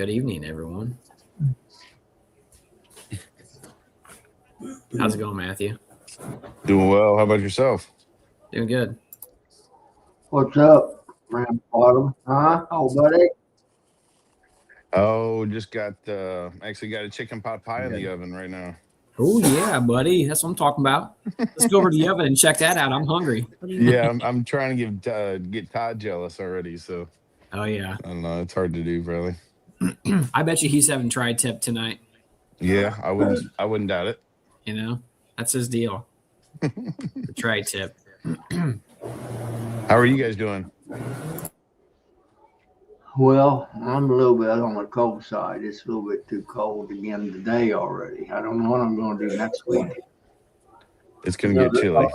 Good evening, everyone. How's it going, Matthew? Doing well. How about yourself? Doing good. What's up, Ram Bottom? Huh? Oh, buddy. Oh, just got actually got a chicken pot pie in the Good. oven right now. Oh yeah, buddy. That's what I'm talking about. Let's go over to the oven and check that out. I'm hungry. Yeah, I'm trying to get Todd jealous already. So Oh yeah. I don't know. It's hard to do, really. I bet you he's having tri-tip tonight. Yeah, I wouldn't doubt it. You know, that's his deal. The tri-tip. How are you guys doing? Well, I'm a little bit on the cold side. It's a little bit too cold again today already. I don't know what I'm going to do next week. It's gonna get chilly.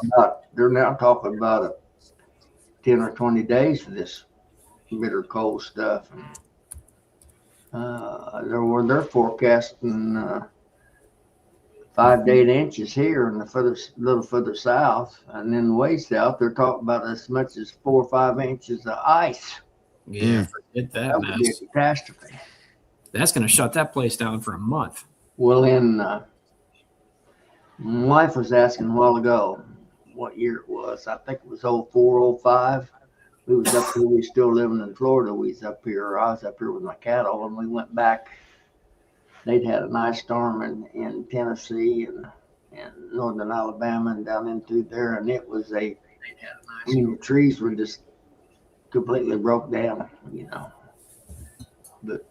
They're now talking about 10 or 20 days of this bitter cold stuff. They're forecasting 5 to 8 inches here in the little further south, and then way south they're talking about as much as 4 or 5 inches of ice. Yeah, forget that That would be a mess. catastrophe. That's gonna shut that place down for a month. Well, my wife was asking a while ago what year it was. I think it was 04, 05. We was up here. We was still living in Florida. We was up here. I was up here with my cattle, and we went back. They'd had a nice storm in Tennessee and northern Alabama and down into there, and it was the trees were just completely broke down, But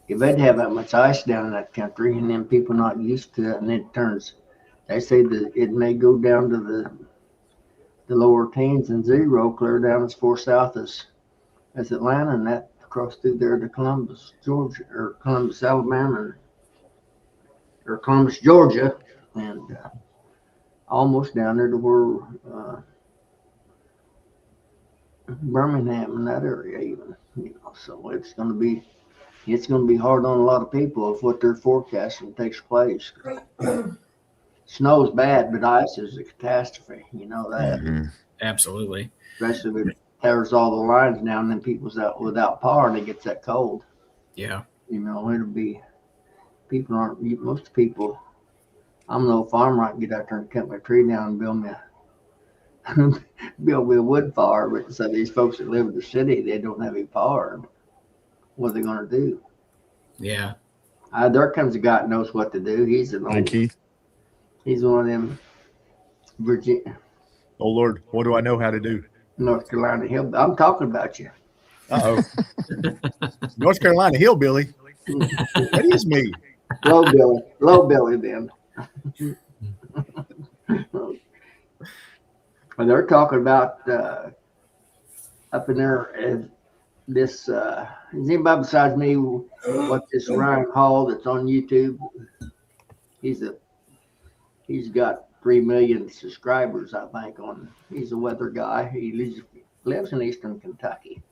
if they'd have that much ice down in that country, and then people not used to it, and they say that it may go down to the lower teens and zero, clear down as far south as Atlanta, and that across through there to Columbus, Georgia, or Columbus, Alabama, or Columbus, Georgia, and almost down there to where Birmingham and that area even, so it's going to be hard on a lot of people if what they're forecasting takes place. Snow's bad, but ice is a catastrophe. You know that. Mm-hmm. Absolutely. Especially if it tears all the lines down, then people's out without power and it gets that cold. Yeah. It'll be, most people, I'm no farmer, I can get out there and cut my tree down and build me a wood fire, but so these folks that live in the city, they don't have any power. What are they going to do? Yeah. There comes a guy that knows what to do. He's Hey, Keith. He's one of them Virginia, Oh Lord, what do I know how to do? North Carolina hill. I'm talking about you. Uh-oh. North Carolina hillbilly. That is me. Low Billy then. But they're talking about up in there this is anybody besides me what this Ryan Hall that's on YouTube. He's got 3 million subscribers, I think. He's a weather guy. He lives in Eastern Kentucky,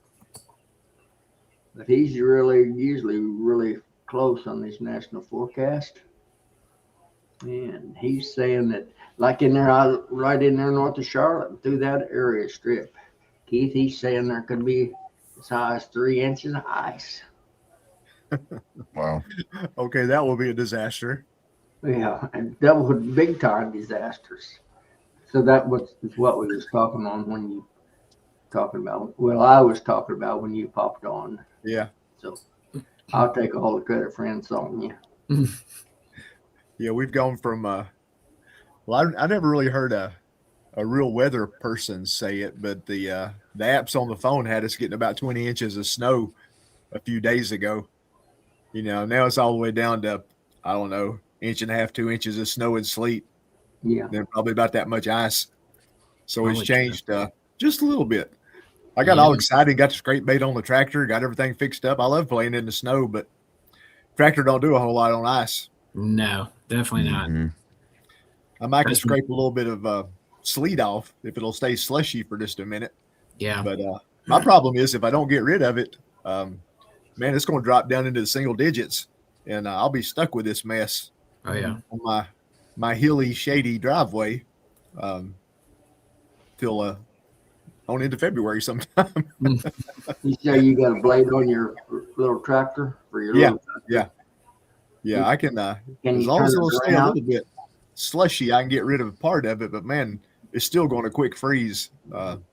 but he's usually really close on this national forecast. And he's saying that, like right in there north of Charlotte, through that area strip, Keith, he's saying there could be as high as 3 inches of ice. Wow. Okay, that will be a disaster. Yeah, and that was big time disasters. So that was what we was talking on when you talking about. Well, I was talking about when you popped on. Yeah. So I'll take all the credit for insulting you. Yeah, we've gone from I never really heard a real weather person say it, but the apps on the phone had us getting about 20 inches of snow a few days ago. Now it's all the way down to, I don't know, 1.5 to 2 inches of snow and sleet. Yeah. Then probably about that much ice. So it's Holy changed just a little bit. I got all excited, got the scrape bait on the tractor, got everything fixed up. I love playing in the snow, but tractor don't do a whole lot on ice. No, definitely not. Mm-hmm. I might can scrape a little bit of sleet off if it'll stay slushy for just a minute. Yeah. But my problem is if I don't get rid of it, man, it's going to drop down into the single digits, and I'll be stuck with this mess. Oh yeah. On my hilly, shady driveway till on into February sometime. You say you got a blade on your little tractor for your Yeah, little Yeah, I can. Can As you long as turn it'll it stay a around? little bit slushy, I can get rid of part of it. But man, it's still going to quick freeze. I'm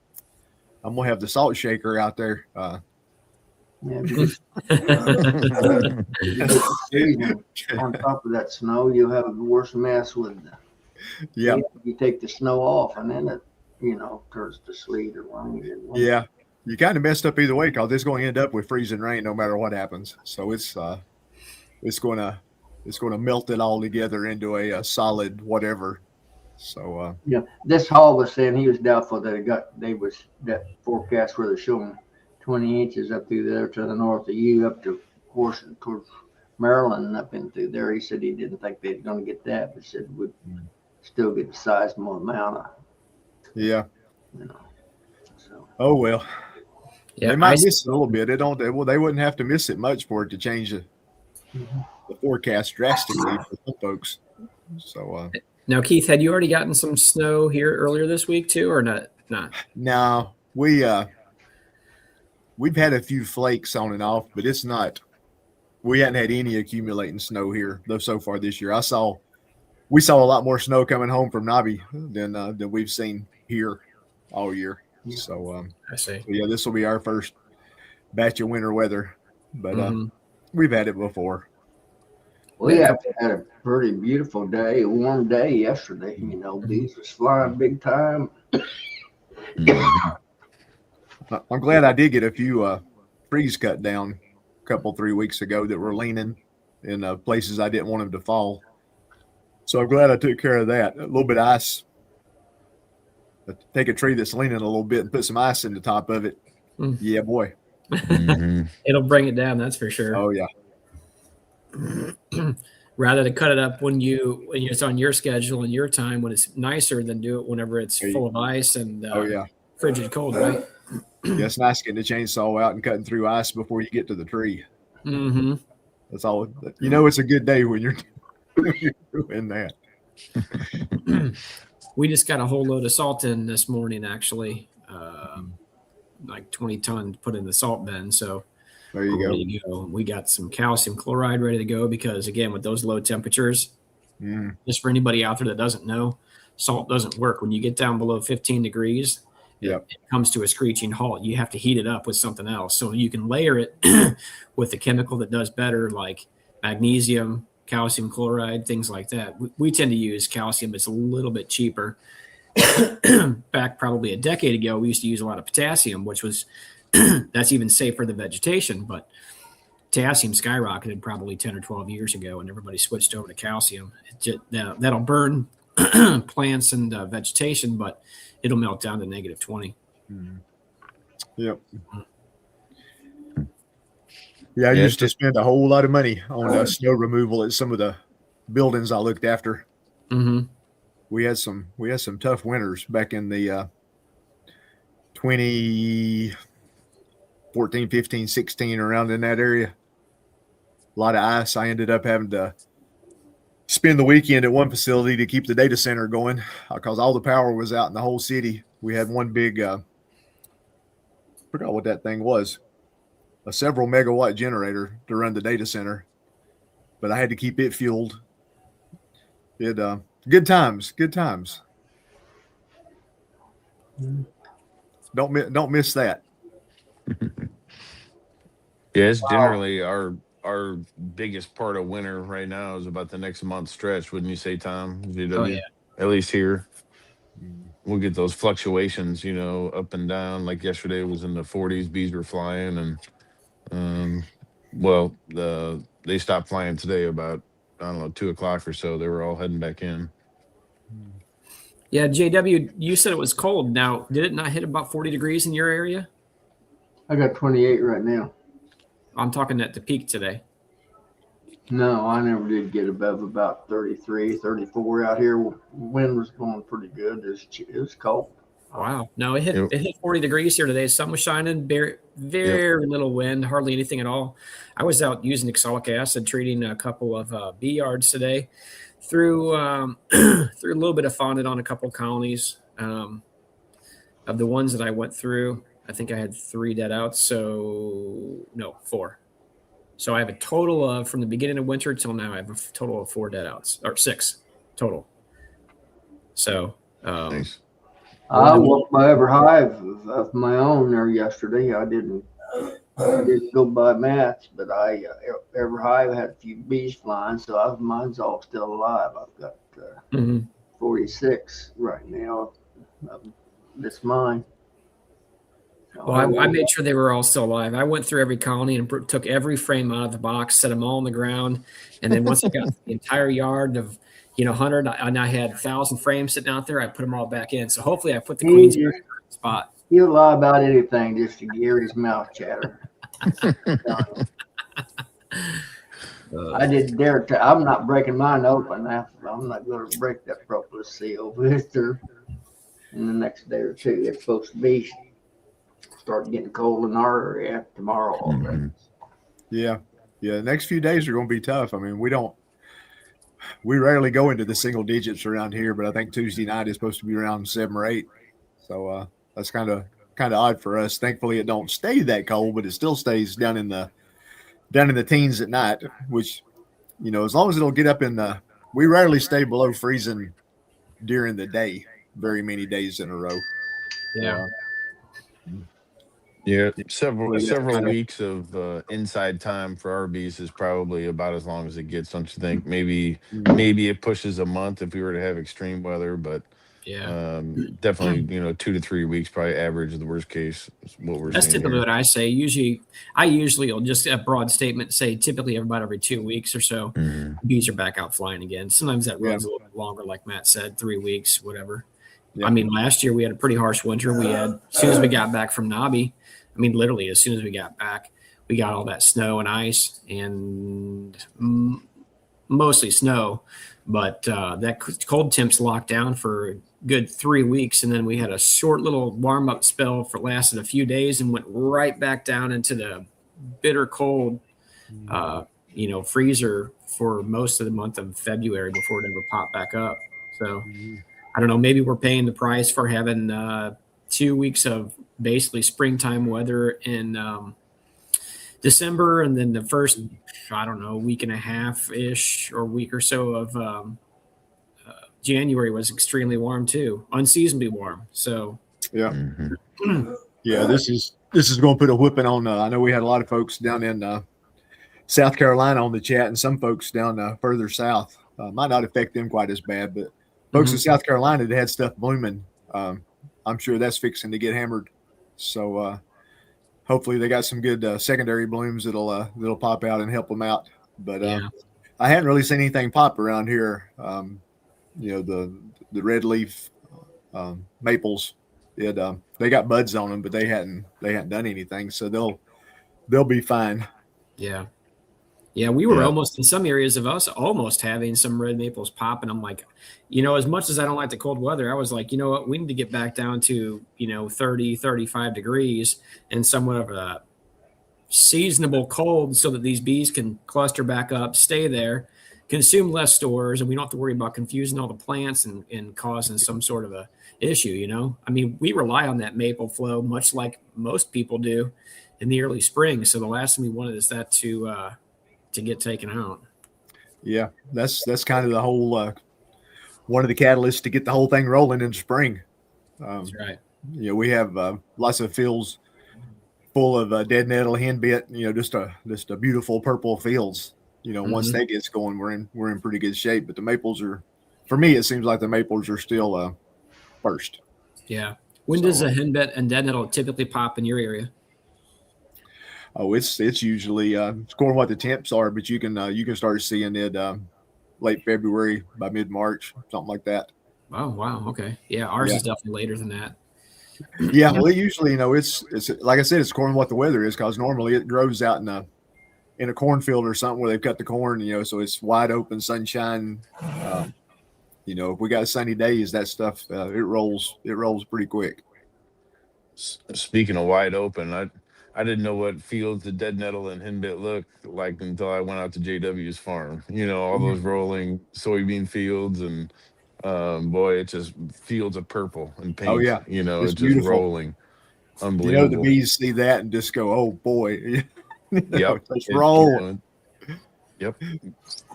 gonna have the salt shaker out there. Yeah, because you get the freezing on top of that snow, you'll have a worse mess with the Yeah, you take the snow off and then it, turns to sleet or rain. yeah. You kind of messed up either way because it's going to end up with freezing rain no matter what happens. So it's going to melt it all together into a solid whatever. So Yeah, this Hall was saying he was doubtful that that forecast where they're showing 20 inches up through there to the north of you, up to, of course, towards Maryland and up in through there. He said he didn't think they're going to get that, but said we'd still get the sizable amount of, yeah. So Oh well. Yeah, They might miss it a little bit. They wouldn't have to miss it much for it to change the forecast drastically for some folks. So now, Keith, had you already gotten some snow here earlier this week too, or not? Not. now we've had a few flakes on and off, but it's not. We hadn't had any accumulating snow here though so far this year. We saw a lot more snow coming home from Nobby than we've seen here all year. So I see. yeah, this will be our first batch of winter weather, but we've had it before. we had a pretty beautiful day, a warm day yesterday. Bees was flying big time. I'm glad I did get a few trees cut down a couple 3 weeks ago that were leaning in places I didn't want them to fall. So I'm glad I took care of that. A little bit of ice. Take a tree that's leaning a little bit and put some ice in the top of it. Yeah, boy. It'll bring it down, that's for sure. Oh yeah. Rather to cut it up when it's on your schedule and your time when it's nicer than do it whenever it's full of ice and Oh yeah. frigid cold, right? Yeah, it's nice getting the chainsaw out and cutting through ice before you get to the tree. Mm-hmm. That's all. It's a good day when you're doing that. We just got a whole load of salt in this morning, actually, like 20 tons put in the salt bin. So There you go. ready to go. We got some calcium chloride ready to go because, again, with those low temperatures, just for anybody out there that doesn't know, salt doesn't work. When you get down below 15 degrees, Yep. it comes to a screeching halt. You have to heat it up with something else. So you can layer it with a chemical that does better, like magnesium, calcium chloride, things like that. We tend to use calcium. It's a little bit cheaper. Back probably a decade ago, we used to use a lot of potassium, which was that's even safer than vegetation. But potassium skyrocketed probably 10 or 12 years ago, and everybody switched over to calcium. That'll burn plants and vegetation, but it'll melt down to negative 20. Yep. Yeah, I used to spend a whole lot of money on snow removal at some of the buildings I looked after. Mm-hmm. We had some tough winters back in the 2014, 15, 16, around in that area. A lot of ice. I ended up having to spend the weekend at one facility to keep the data center going because all the power was out in the whole city. We had one big, I forgot what that thing was, a several megawatt generator to run the data center, but I had to keep it fueled. Good times. Don't miss that. Yeah, it's generally our biggest part of winter right now is about the next month stretch, wouldn't you say, Tom? VW? Oh, yeah. At least here. We'll get those fluctuations, up and down. Like yesterday was in the 40s, bees were flying, and they stopped flying today about, 2 o'clock or so. They were all heading back in. Yeah, JW, you said it was cold. Now, did it not hit about 40 degrees in your area? I got 28 right now. I'm talking at the peak today. No, I never did get above about 33, 34 out here. Wind was going pretty good. It was cold. Wow. No, it hit 40 degrees here today. Sun was shining, very little wind, hardly anything at all. I was out using oxalic acid, treating a couple of bee yards today. Threw a little bit of fondant on a couple of colonies. of the ones that I went through, I think I had 3 dead outs. So no, 4. So I have a total of, from the beginning of winter till now, I have a total of 4 dead outs, or 6 total. So Nice. I walked by every hive of my own there yesterday. I didn't go by Matt's, but every hive had a few bees flying, so mine's all still alive. I've got mhm. 46 right now. That's mine. Well, I made sure they were all still alive. I went through every colony and took every frame out of the box, set them all on the ground, and then once I got the entire yard of 100, and I had 1,000 frames sitting out there, I put them all back in. So hopefully, I put the queens in the right spot. He'll lie about anything just to hear his mouth chatter. I didn't dare to. I'm not breaking mine open. I'm not going to break that propolis seal with her in the next day or two. It's supposed to be start getting cold in our area tomorrow already. Yeah. The next few days are going to be tough. I mean, we rarely go into the single digits around here, but I think Tuesday night is supposed to be around 7 or 8. So that's kind of odd for us. Thankfully, it don't stay that cold, but it still stays down in the teens at night, which, as long as it'll get up we rarely stay below freezing during the day very many days in a row. Yeah. Yeah, several weeks of inside time for our bees is probably about as long as it gets, don't you think? Maybe it pushes a month if we were to have extreme weather, but Yeah. definitely 2 to 3 weeks probably average the worst case is what we're That's seeing typically here. what I say. I usually will just a broad statement say typically about every 2 weeks or so, bees are back out flying again. Sometimes that runs a little bit longer, like Matt said, 3 weeks, whatever. Yeah. I mean, last year we had a pretty harsh winter. We had, as soon as we got back from Nobby, I mean, literally as soon as we got back, we got all that snow and ice and mostly snow, but that cold temps locked down for a good 3 weeks, and then we had a short little warm up spell for lasted a few days and went right back down into the bitter cold, freezer for most of the month of February before it ever popped back up. So I don't know. Maybe we're paying the price for having 2 weeks of basically springtime weather in December, and then the first, week and a half ish or week or so of January was extremely warm too, unseasonably warm. So yeah, this is going to put a whipping on. I know we had a lot of folks down in South Carolina on the chat, and some folks down further south. Might not affect them quite as bad, but folks in South Carolina that had stuff blooming, I'm sure that's fixing to get hammered. So hopefully they got some good secondary blooms that'll pop out and help them out. But I hadn't really seen anything pop around here. The red leaf maples, they got buds on them, but they hadn't done anything, so they'll be fine. Yeah, we were almost in some areas of us almost having some red maples pop, and I'm like, as much as I don't like the cold weather, I was like, you know what, we need to get back down to 30, 35 degrees and somewhat of a seasonable cold so that these bees can cluster back up, stay there, consume less stores, and we don't have to worry about confusing all the plants and causing some sort of a issue. I mean, we rely on that maple flow much like most people do in the early spring, so the last thing we wanted is that to get taken out. Yeah, that's kind of the whole one of the catalysts to get the whole thing rolling in spring. That's right. We have lots of fields full of dead nettle, henbit. Just a beautiful purple fields. Once that gets going, we're in pretty good shape. But the maples are, for me, it seems like the maples are still first. Yeah. When does a henbit and dead nettle typically pop in your area? Oh, it's usually scoring what the temps are, but you can start seeing it late February by mid March, something like that. Oh wow, okay, yeah, ours is definitely later than that. Yeah, well, it usually it's like I said, it's scoring what the weather is, because normally it grows out in a cornfield or something where they've cut the corn, so it's wide open sunshine. If we got sunny days, that stuff it rolls pretty quick. Speaking of wide open, I didn't know what fields the dead nettle and henbit looked like until I went out to JW's farm. All those rolling soybean fields and boy, it's just fields of purple and pink. Oh, yeah. You know, It's it's just beautiful. rolling. You Unbelievable. know, the bees see that and just go, "Oh boy, Yep. let's It- roll." you know, yep.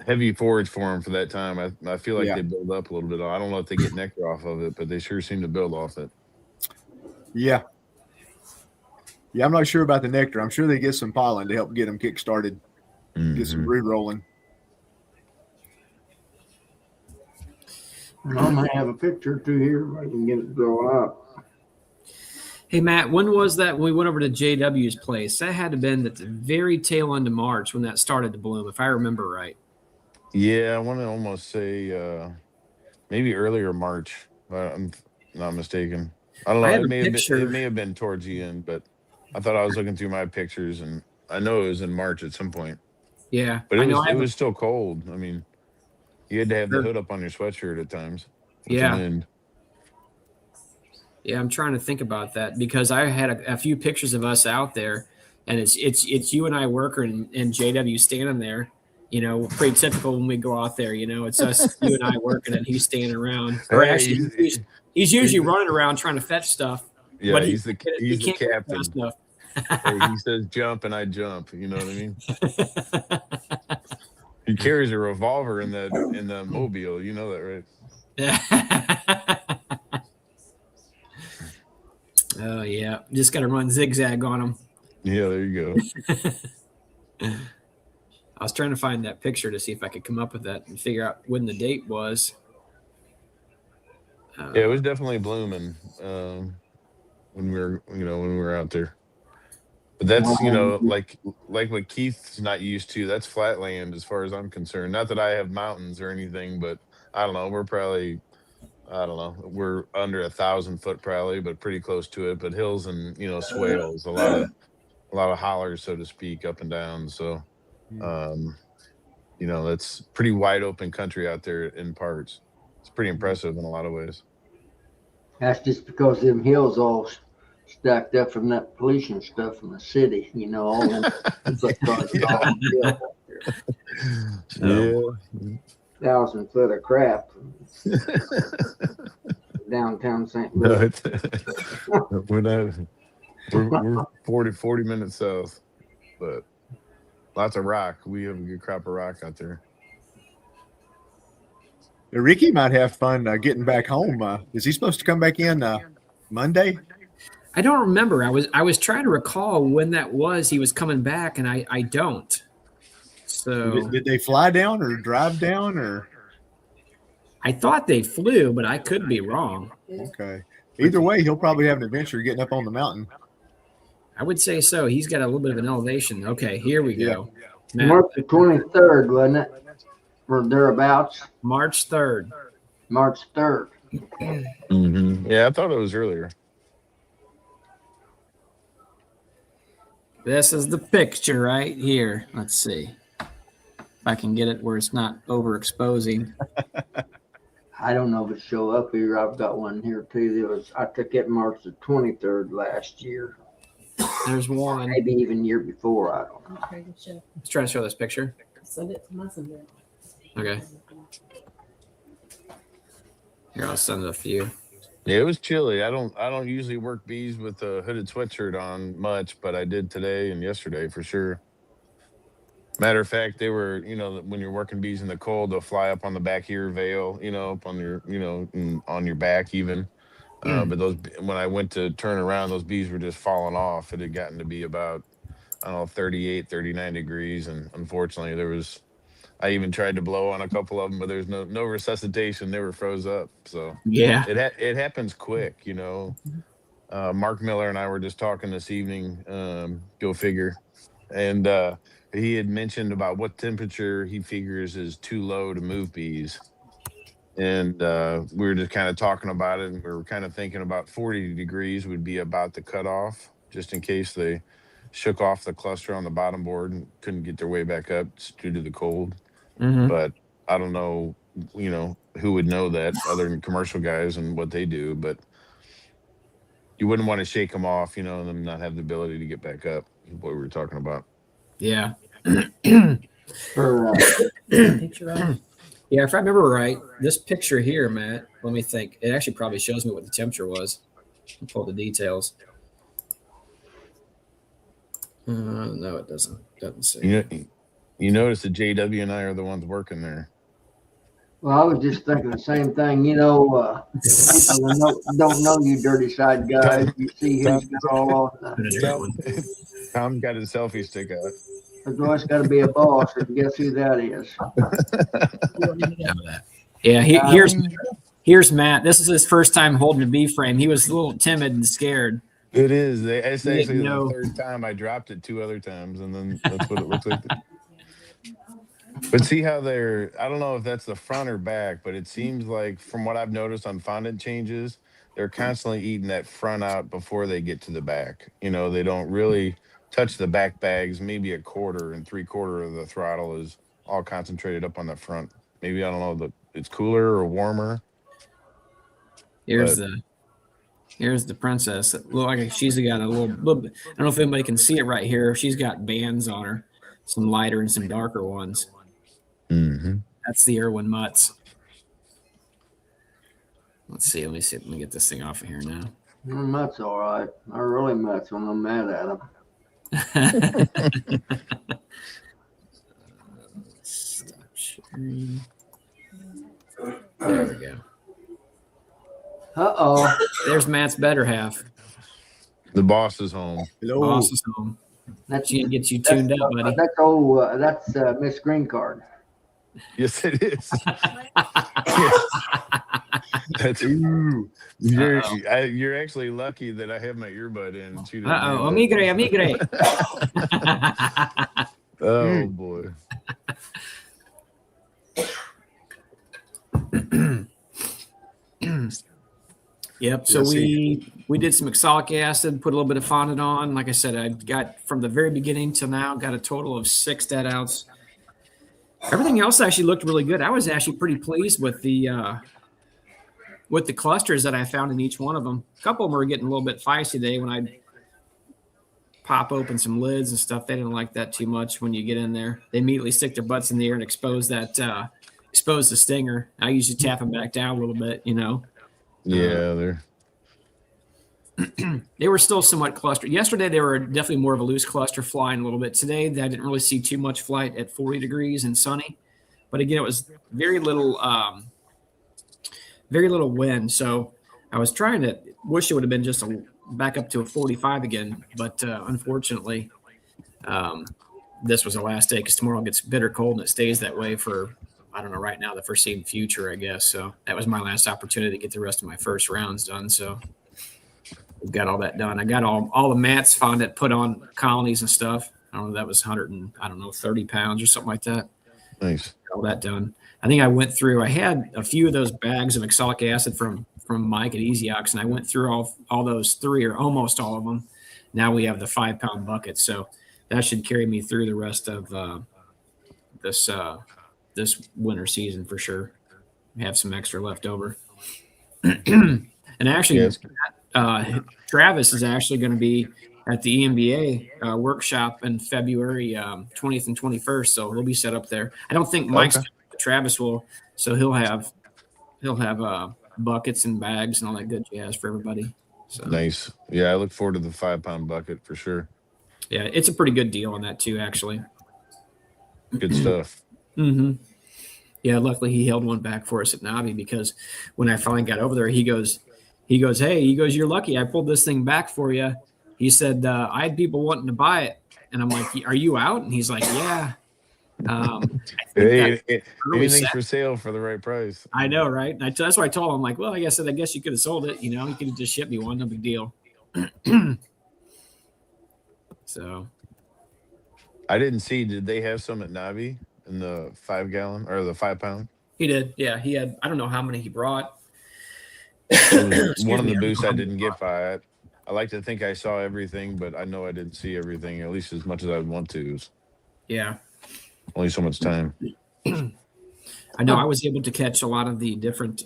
Heavy forage for them for that time. I feel like Yeah. they build up a little bit. I don't know if they get nectar off of it, but they sure seem to build off it. Yeah. Yeah, I'm not sure about the nectar. I'm sure they get some pollen to help get them kick started, get some Mhm. brood rolling. I might have a picture or two here. I can get it blown up. Hey Matt, when was that when we went over to JW's place? That had to have been at the very tail end of March when that started to bloom, if I remember right. Yeah, I want to almost say maybe earlier March, but I'm not mistaken. I don't know. I have It a may have been, picture. it may have been towards the end, but I thought I was looking through my pictures, and I know it was in March at some point. Yeah, But I it know. was I it have a- was still cold. I mean, you had to have the Sure. hood up on your sweatshirt at times with Yeah. the wind. Yeah, I'm trying to think about that because I had a few pictures of us out there, and it's you and I working and JW standing there. You know, pretty typical when we go out there. You know, it's us, you and I working, and he's standing around. Or Hey, actually, he's usually running around trying to fetch stuff. yeah, but he's the can't go captain. fast enough. Hey, he says jump, and I jump. You know what I mean? He carries a revolver in the mobile. You know that, right? Oh yeah, just got to run zigzag on him. Yeah, there you go. I was trying to find that picture to see if I could come up with that and figure out when the date was. Yeah, it was definitely blooming when we were out there. But that's like what Keith's not used to. That's flat land as far as I'm concerned. Not that I have mountains or anything, but I don't know. We're probably we're under 1,000 foot probably, but pretty close to it. But hills and swales, a lot of hollers, so to speak, up and down. So that's pretty wide open country out there in parts. It's pretty impressive in a lot of ways. That's just because them hills all stacked up from that pollution stuff from the city. All them foot cars all on the hill up there. Yeah. 1,000 foot of crap from downtown St. No, Louis. we're 40 minutes south, but lots of rock. We have a good crop of rock out there. Ricky might have fun getting back home. Is he supposed to come back in Monday? I don't remember. I was trying to recall when that was. He was coming back, and I don't. So Did they fly down or drive down or? I thought they flew, but I could be wrong. Okay. Either way, he'll probably have an adventure getting up on the mountain. I would say so. He's got a little bit of an elevation. Okay, here we go. Matt, March the 23rd, wasn't it? Or thereabouts. March 3rd. March 3rd. Yeah, I thought it was earlier. This is the picture right here. Let's see if I can get it where it's not overexposing. I don't know if it show up here. I've got one here too. I took it March the 23rd last year. There's one. Maybe even year before. I don't know. Okay, good show. Let's try to show this picture. Send it to Messenger. Okay. Here, I'll send it a few. Yeah, it was chilly. I don't usually work bees with a hooded sweatshirt on much, but I did today and yesterday for sure. Matter of fact, they were, when you're working bees in the cold, they'll fly up on the back of your veil, up on your, on your back even. But when I went to turn around, those bees were just falling off. It had gotten to be about, 38, 39 degrees. And unfortunately I even tried to blow on a couple of them, but there's no resuscitation. They were froze up. So Yeah. it happens quick, Mark Miller and I were just talking this evening, go figure. And he had mentioned about what temperature he figures is too low to move bees. And we were just kind of talking about it, and we were kind of thinking about 40 degrees would be about the cutoff, just in case they shook off the cluster on the bottom board and couldn't get their way back up due to the cold. Mm-hmm. But I don't know, who would know that other than commercial guys and what they do. But you wouldn't want to shake them off, and them not have the ability to get back up. What we were talking about. Yeah. For Picture of Yeah, if I remember right, this picture here, Matt, let me think. It actually probably shows me what the temperature was. I'll pull the details. No, it doesn't. Doesn't say. You notice that JW and I are the ones working there. Well, I was just thinking the same thing. People that don't know you dirty side guys. You see who's got all the. Tom got his selfie stick out. There's always got to be a boss, and guess who that is? Yeah, here's Matt. This is his first time holding a B frame. He was a little timid and scared. It is. It's actually the third time. I dropped it 2 other times, and then that's what it looks like. But see how I don't know if that's the front or back, but it seems like from what I've noticed on fondant changes, they're constantly eating that front out before they get to the back. They don't really touch the back bags. Maybe 1/4 and 3/4 of the throttle is all concentrated up on the front. Maybe, I don't know, it's cooler or warmer. Here's the princess. It look like she's got a little bit. I don't know if anybody can see it right here. She's got bands on her, some lighter and some darker ones. Mm-hmm. That's the Irwin Mutts. Let's see. Let me get this thing off of here now. That's all right. I really mutts when I'm mad at them. Stop sharing. There we go. Uh-oh. There's Matt's better half. The boss is home. Hello. Boss is home. She didn't get you tuned up, buddy. That's Miss Green Card. Yes, it is. That's you're actually lucky that I have my earbud in. Amigre. Oh boy. Yep. So we did some oxalic acid, put a little bit of fondant on. Like I said, I got from the very beginning till now, got a total of 6 dead outs. Everything else actually looked really good. I was actually pretty pleased with the clusters that I found in each one of them. A couple of them were getting a little bit feisty today when I pop open some lids and stuff. They didn't like that too much when you get in there. They immediately stick their butts in the air and expose the stinger. I usually tap them back down a little bit, Yeah, they were still somewhat clustered. Yesterday, they were definitely more of a loose cluster flying a little bit. Today, I didn't really see too much flight at 40 degrees and sunny. But again, it was very little wind. So I was trying to wish it would have been just back up to a 45 again. But unfortunately, this was the last day because tomorrow gets bitter cold and it stays that way for, I don't know, right now, the foreseen future, I guess. So that was my last opportunity to get the rest of my first rounds done. So we've got all that done. I got all the mats fondant put on colonies and stuff. I don't know, that was 30 pounds or something like that. nice. All that done. I think I had a few of those bags of oxalic acid from Mike at Easy Ox, and I went through all those 3 or almost all of them. Now we have the 5-pound bucket. So that should carry me through the rest of this winter season for sure. We have some extra left over. And actually, Travis is actually going to be at the EMBA workshop in February 20th and 21st. So he'll be set up there. I don't think Mike's, Travis will. So he'll have buckets and bags and all that good jazz for everybody. So Nice. Yeah, I look forward to the 5-pound bucket for sure. yeah, it's a pretty good deal on that too, actually. Good stuff. Mm-hmm. Yeah, luckily he held one back for us at Navi because when I finally got over there, he goes, hey, you're lucky. I pulled this thing back for you. He said, I had people wanting to buy it. And I'm like, are you out? And he's like, yeah. Anything for sale for the right price. I know, right? And that's why I told him, I'm like, well, I guess you could have sold it. You could have just shipped me one. No big deal. So I didn't see, did they have some at Navi in the 5-gallon or the 5-pound? he did. Yeah, he had, I don't know how many he brought. It was one of the booths I didn't get by it. I like to think I saw everything, but I know I didn't see everything, at least as much as I would want to. It's Yeah. only so much time. I know I was able to catch a lot of the different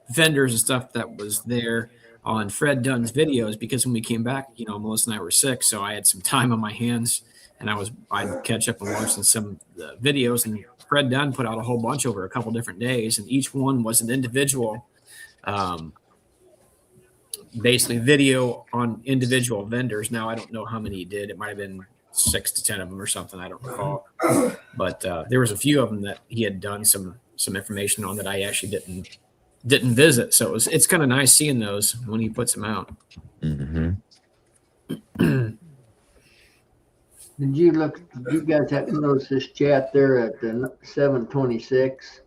vendors and stuff that was there on Fred Dunn's videos because when we came back, Melissa and I were sick, so I had some time on my hands and I'd catch up and watch some of the videos, and Fred Dunn put out a whole bunch over a couple different days, and each one was an individual, basically video on individual vendors. Now, I don't know how many he did. It might have been 6 to 10 of them or something. I don't recall. But there was a few of them that he had done some information on that I actually didn't visit. So it's kind of nice seeing those when he puts them out. Mm-hmm. Did you guys have to notice this chat there at the 726?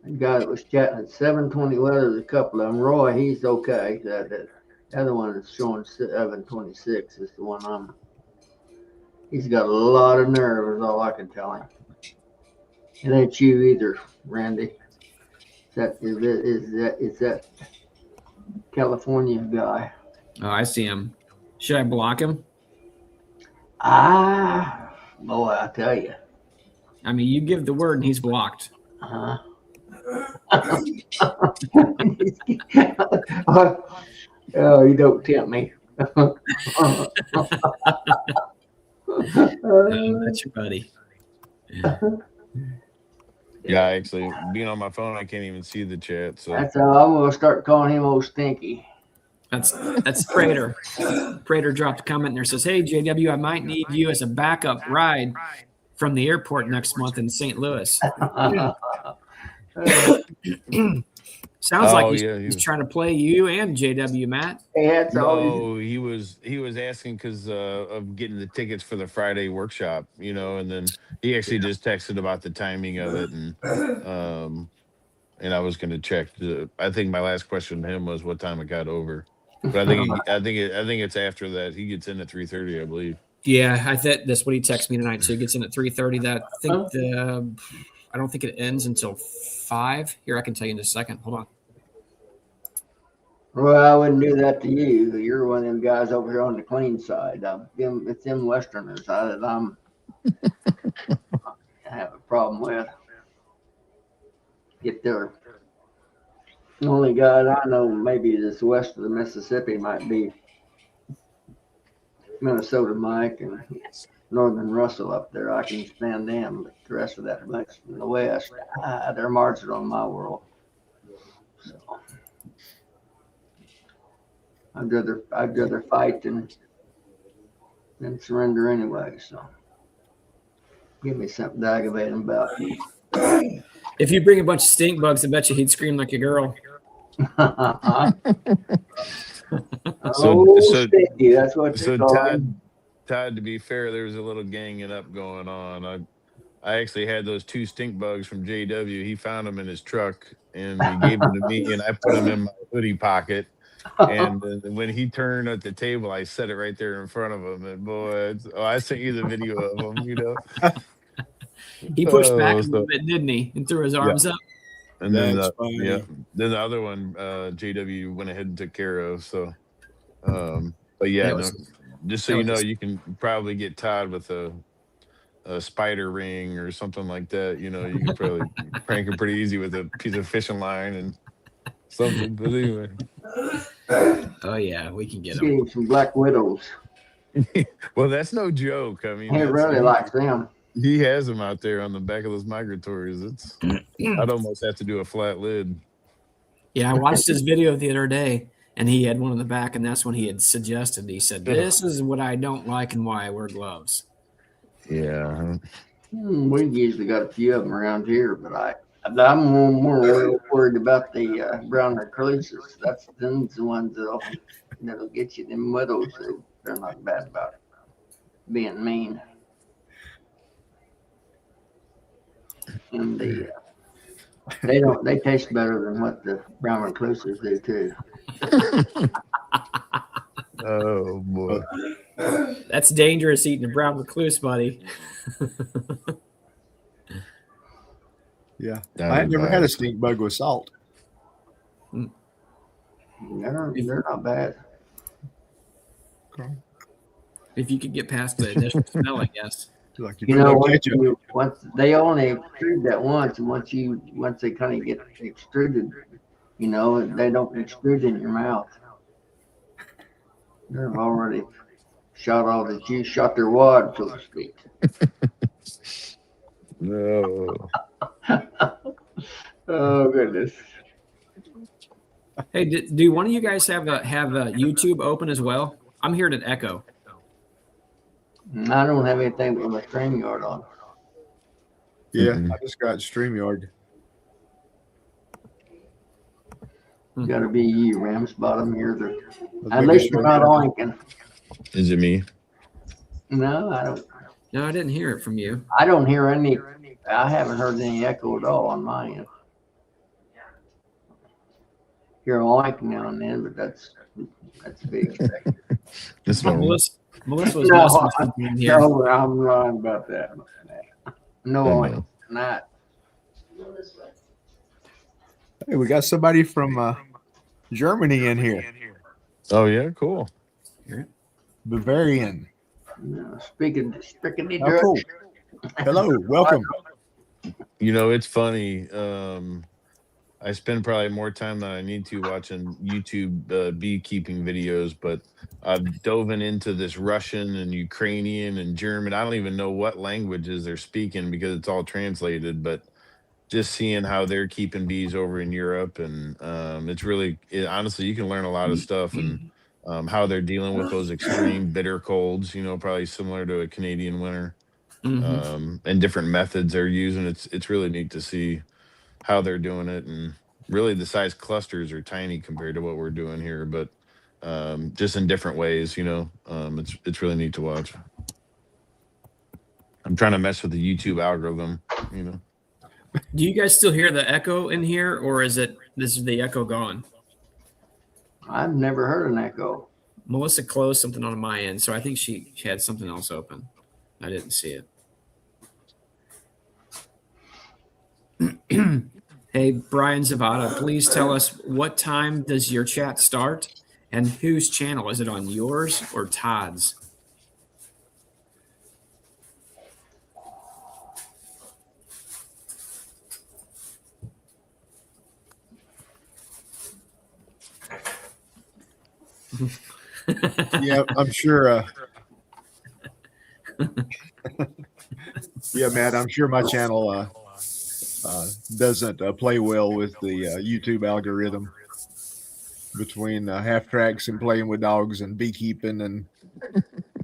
The guy that was chatting at 720, well, there's a couple of them. Roy, he's okay. The other one that's showing 726 is the one he's got a lot of nerve, is all I can tell him. It ain't you either, Randy. Is that California guy? Oh, I see him. Should I block him? Boy, I tell you. I mean, you give the word and he's blocked. Oh, you don't tempt me. That's your buddy. Yeah, actually, being on my phone, I can't even see the chat. So That's how I'm gonna start calling him old Stinky. That's Prater. Prater dropped a comment there, says, "Hey JW, I might need you as a backup ride from the airport next month in St. Louis." Sounds like he's trying to play you and JW, Matt. no, he was asking because of getting the tickets for the Friday workshop, and then he actually just texted about the timing of it, and I was going to check. I think my last question to him was what time it got over, but I think it's after that. He gets in at 3:30, I believe. Yeah, I think that's what he texted me tonight. So he gets in at 3:30. I don't think it ends until 5. Here, I can tell you in a second. Hold on. Well, I wouldn't do that to you. You're one of them guys over here on the clean side. It's them Westerners that I have a problem with. Get there. The only guy I know maybe this west of the Mississippi might be Minnesota Mike and Northern Russell up there. I can stand them, but the rest of that much in the west, they're marching on my world. So I'd rather fight than surrender anyway. So give me something to aggravate him about. If you bring a bunch of stink bugs, I bet you he'd scream like a girl. Stinky, that's what you call him. Todd, to be fair, there was a little ganging up going on. I actually had those 2 stink bugs from JW. He found them in his truck and he gave them to me, and I put them in my hoodie pocket. And when he turned at the table, I set it right there in front of him. And boy, I sent you the video of him. He pushed back a little bit, didn't he? And threw his arms up. And then then the other one, JW went ahead and took care of. So, but yeah, just so you know, you can probably get Todd with a spider ring or something like that. You can probably prank him pretty easy with a piece of fishing line and something. But anyway. Oh yeah, we can get him some black widows. Well, that's no joke. I mean, he really likes them. He has them out there on the back of those migratories. I'd almost have to do a flat lid. Yeah, I watched his video the other day, and he had one in the back, and that's when he had suggested. He said, "This is what I don't like and why I wear gloves." Yeah. We usually got a few of them around here, but I'm more worried about the brown recluses. That's the ones that'll get you. Them widows, they're not bad about being mean. And they taste better than what the brown recluses do too. Oh boy. That's dangerous eating a brown recluse, buddy. Yeah. I never had a stink bug with salt. They're not bad. If you could get past the initial smell, I guess. Like once they only extrude that once, and once they kind of get extruded, they don't extrude in your mouth. They're already shot all the juice, shot their wad, so to speak. No. Oh goodness. Hey, do one of you guys have a YouTube open as well? I'm hearing an echo. I don't have anything but my StreamYard on. Yeah, Mm-mm. I just got StreamYard. Got to be you, Rams bottom here. I was At making least sure we're not that- oinking. Is it me? No, I don't. No, I didn't hear it from you. I don't hear any. I haven't heard any echo at all on my end. Hear a oink now and then, but that's big. It's normal. Melissa was No, listening to something in here. No, I'm wrong about that. No I oink know. tonight. Hey, we got somebody from Germany in here. Oh yeah, cool. Bavarian. No, speaking Oh, cool. Hello, welcome. You know, it's funny. I spend probably more time than I need to watching YouTube beekeeping videos, but I've dove into this Russian and Ukrainian and German. I don't even know what languages they're speaking because it's all translated, but just seeing how they're keeping bees over in Europe, and it's really, honestly, you can learn a lot of stuff, and how they're dealing with those extreme bitter colds, you know, probably similar to a Canadian winter, and different methods they're using. It's really neat to see how they're doing it, and really the size clusters are tiny compared to what we're doing here, but just in different ways, you know. It's really neat to watch. I'm trying to mess with the YouTube algorithm, you know. Do you guys still hear the echo in here, or is the echo gone? I've never heard an echo. Melissa closed something on my end, so I think she had something else open. I didn't see it. Hey, Brian Zavada, please tell us, what time does your chat start, and whose channel? Is it on yours or Todd's? Yeah, I'm sure. Yeah, Matt, I'm sure my channel doesn't play well with the YouTube algorithm between half tracks and playing with dogs and beekeeping and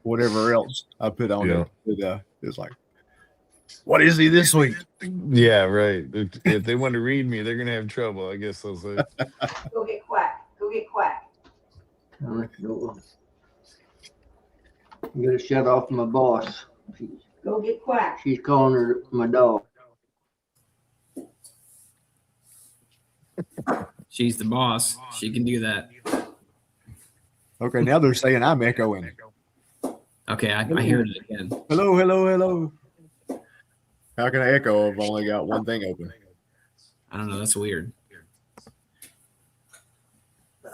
whatever else I put on Yeah. it. It's like, what is he this week? Yeah, right. If they want to read me, they're gonna have trouble, I guess they'll say. Go get Quack. Go get Quack. I'm gonna shut off my boss. Go get Quack. She's calling her my dog. She's the boss. She can do that. Okay, now they're saying I'm echoing. Okay, I hear it again. Hello, hello, hello. How can I echo? I've only got one thing open. I don't know. That's weird.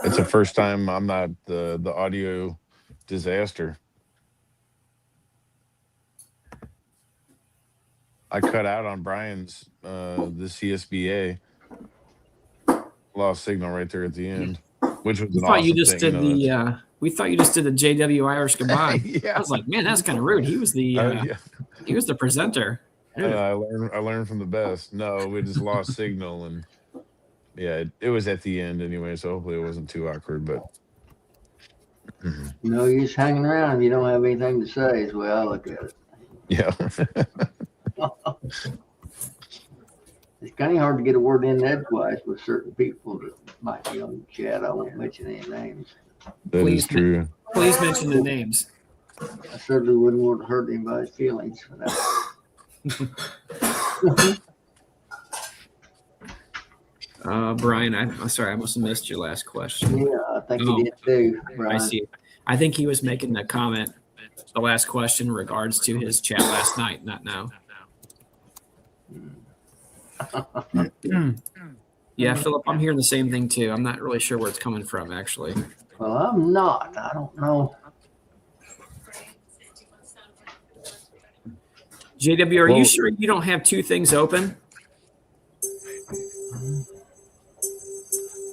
It's the first time I'm not the audio disaster. I cut out on Brian's the CSBA. Lost signal right there at the end, which was We an thought awesome you just thing, did you know, the. We thought you just did the JW Irish goodbye. I yeah. was like, man, that's kind of rude. He was the Yeah. he was the presenter. I learned from the best. No, we just lost signal, and yeah, it was at the end anyway, so hopefully it wasn't too awkward. But You know, you're just hanging around if you don't have anything to say is the way I look at it. yeah, It's kind of hard to get a word in edgewise with certain people that might be on the chat. I won't mention any names. that Please is true. Please mention the names. I certainly wouldn't want to hurt anybody's feelings for that. Brian, I'm sorry, I must have missed your last question. Yeah, I think Oh. you did too, I Brian. see. I think he was making a comment, the last question, in regards to his chat last night, not now. Yeah, Philip, I'm hearing the same thing too. I'm not really sure where it's coming from, actually. Well, I'm not. I don't know. JW, are Well- you sure you don't have two things open?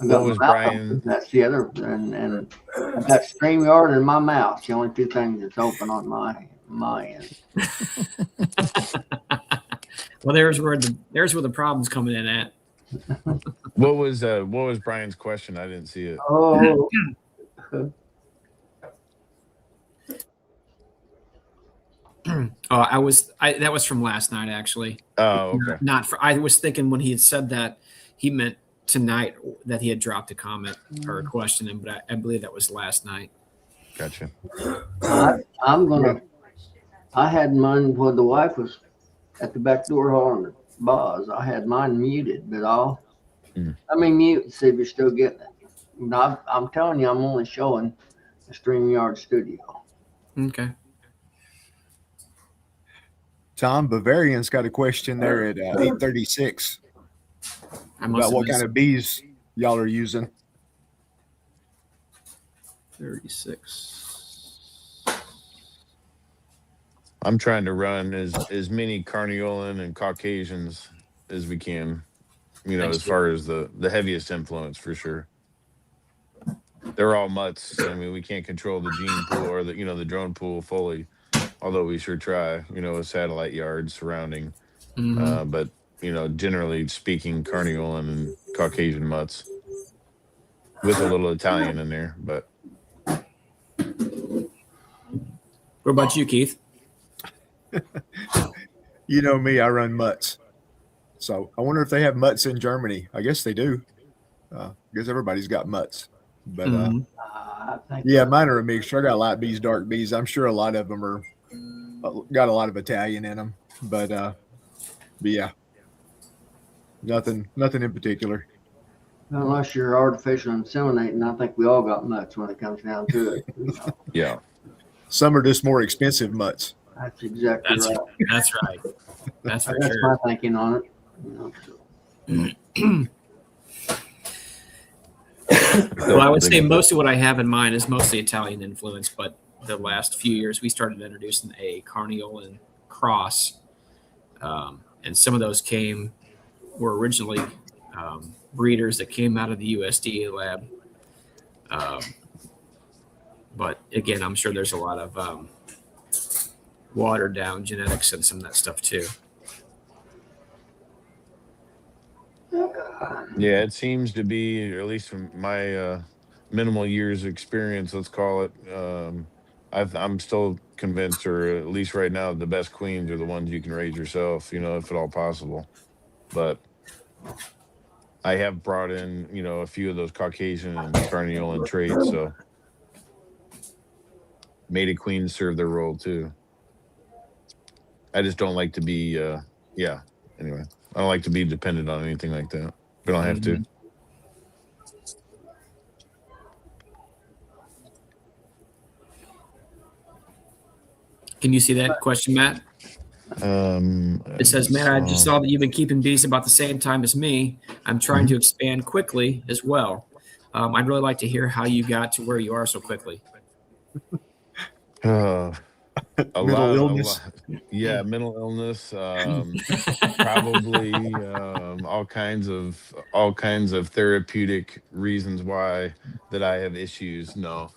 I got What was my mouth Brian- open. That's the other, and I got StreamYard and my mouth. The only two things that's open on my end. Well, there's where the problem's coming in at. What was Brian's question? I didn't see it. Oh, That was from last night, actually. Oh, okay. Not for. I was thinking when he had said that he meant tonight that he had dropped a comment or a question in, but I believe that was last night. Gotcha. I had mine when the wife was at the back door hauling the bars. I had mine muted, but mute and see if you're still getting it. No, I'm telling you, I'm only showing the StreamYard Studio. Okay. Tom Bavarian's got a question there at 8:36 about what kind of bees y'all are using. 36. I'm trying to run as many Carniolan and Caucasians as we can, as far as the heaviest influence for sure. They're all mutts. I mean, we can't control the gene pool or the drone pool fully, although we sure try, with satellite yards surrounding. Mm-hmm. But, generally speaking, Carniolan and Caucasian mutts with a little Italian in there. But What about you, Keith? You know me, I run mutts. So I wonder if they have mutts in Germany. I guess they do. I guess everybody's got mutts. But I think yeah, mine are a mixture. I got light bees, dark bees. I'm sure a lot of them are got a lot of Italian in them. But yeah, nothing in particular. unless you're artificial inseminating, I think we all got mutts when it comes down to it. yeah. Some are just more expensive mutts. That's exactly That's right. That's right. That's for That's sure. my thinking on it. Well, I would say most of what I have in mind is mostly Italian influence, but the last few years we started introducing a Carniolan cross, and some of those were originally breeders that came out of the USDA lab. But again, I'm sure there's a lot of watered down genetics and some of that stuff too. Yeah, it seems to be, at least from my minimal years experience, let's call it. I'm still convinced, or at least right now, the best queens are the ones you can raise yourself, if at all possible. But I have brought in, a few of those Caucasian and Carniolan traits, so mated queens serve their role too. I just don't like to be, anyway, I don't like to be dependent on anything like that. But I don't have to. Can you see that question, Matt? It says, Matt, I just saw that you've been keeping bees about the same time as me. I'm trying to expand quickly as well. I'd really like to hear how you got to where you are so quickly. Mental illness. Mental illness. Probably all kinds of therapeutic reasons why that I have issues. No,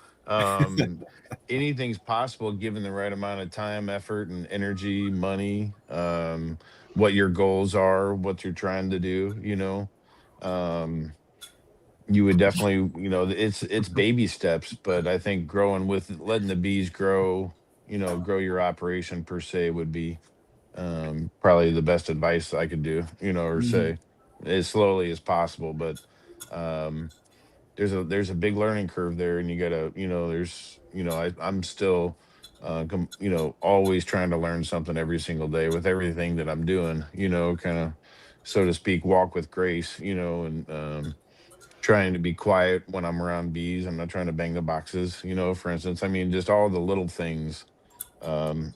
anything's possible given the right amount of time, effort, and energy, money. What your goals are, what you're trying to do. You would definitely, it's baby steps, but I think letting the bees grow. Grow your operation per se would be probably the best advice I could do, or say as slowly as possible. But there's a big learning curve there, and you gotta, I'm still, always trying to learn something every single day with everything that I'm doing, kind of, so to speak, walk with grace, and trying to be quiet when I'm around bees. I'm not trying to bang the boxes, for instance. I mean, just all the little things.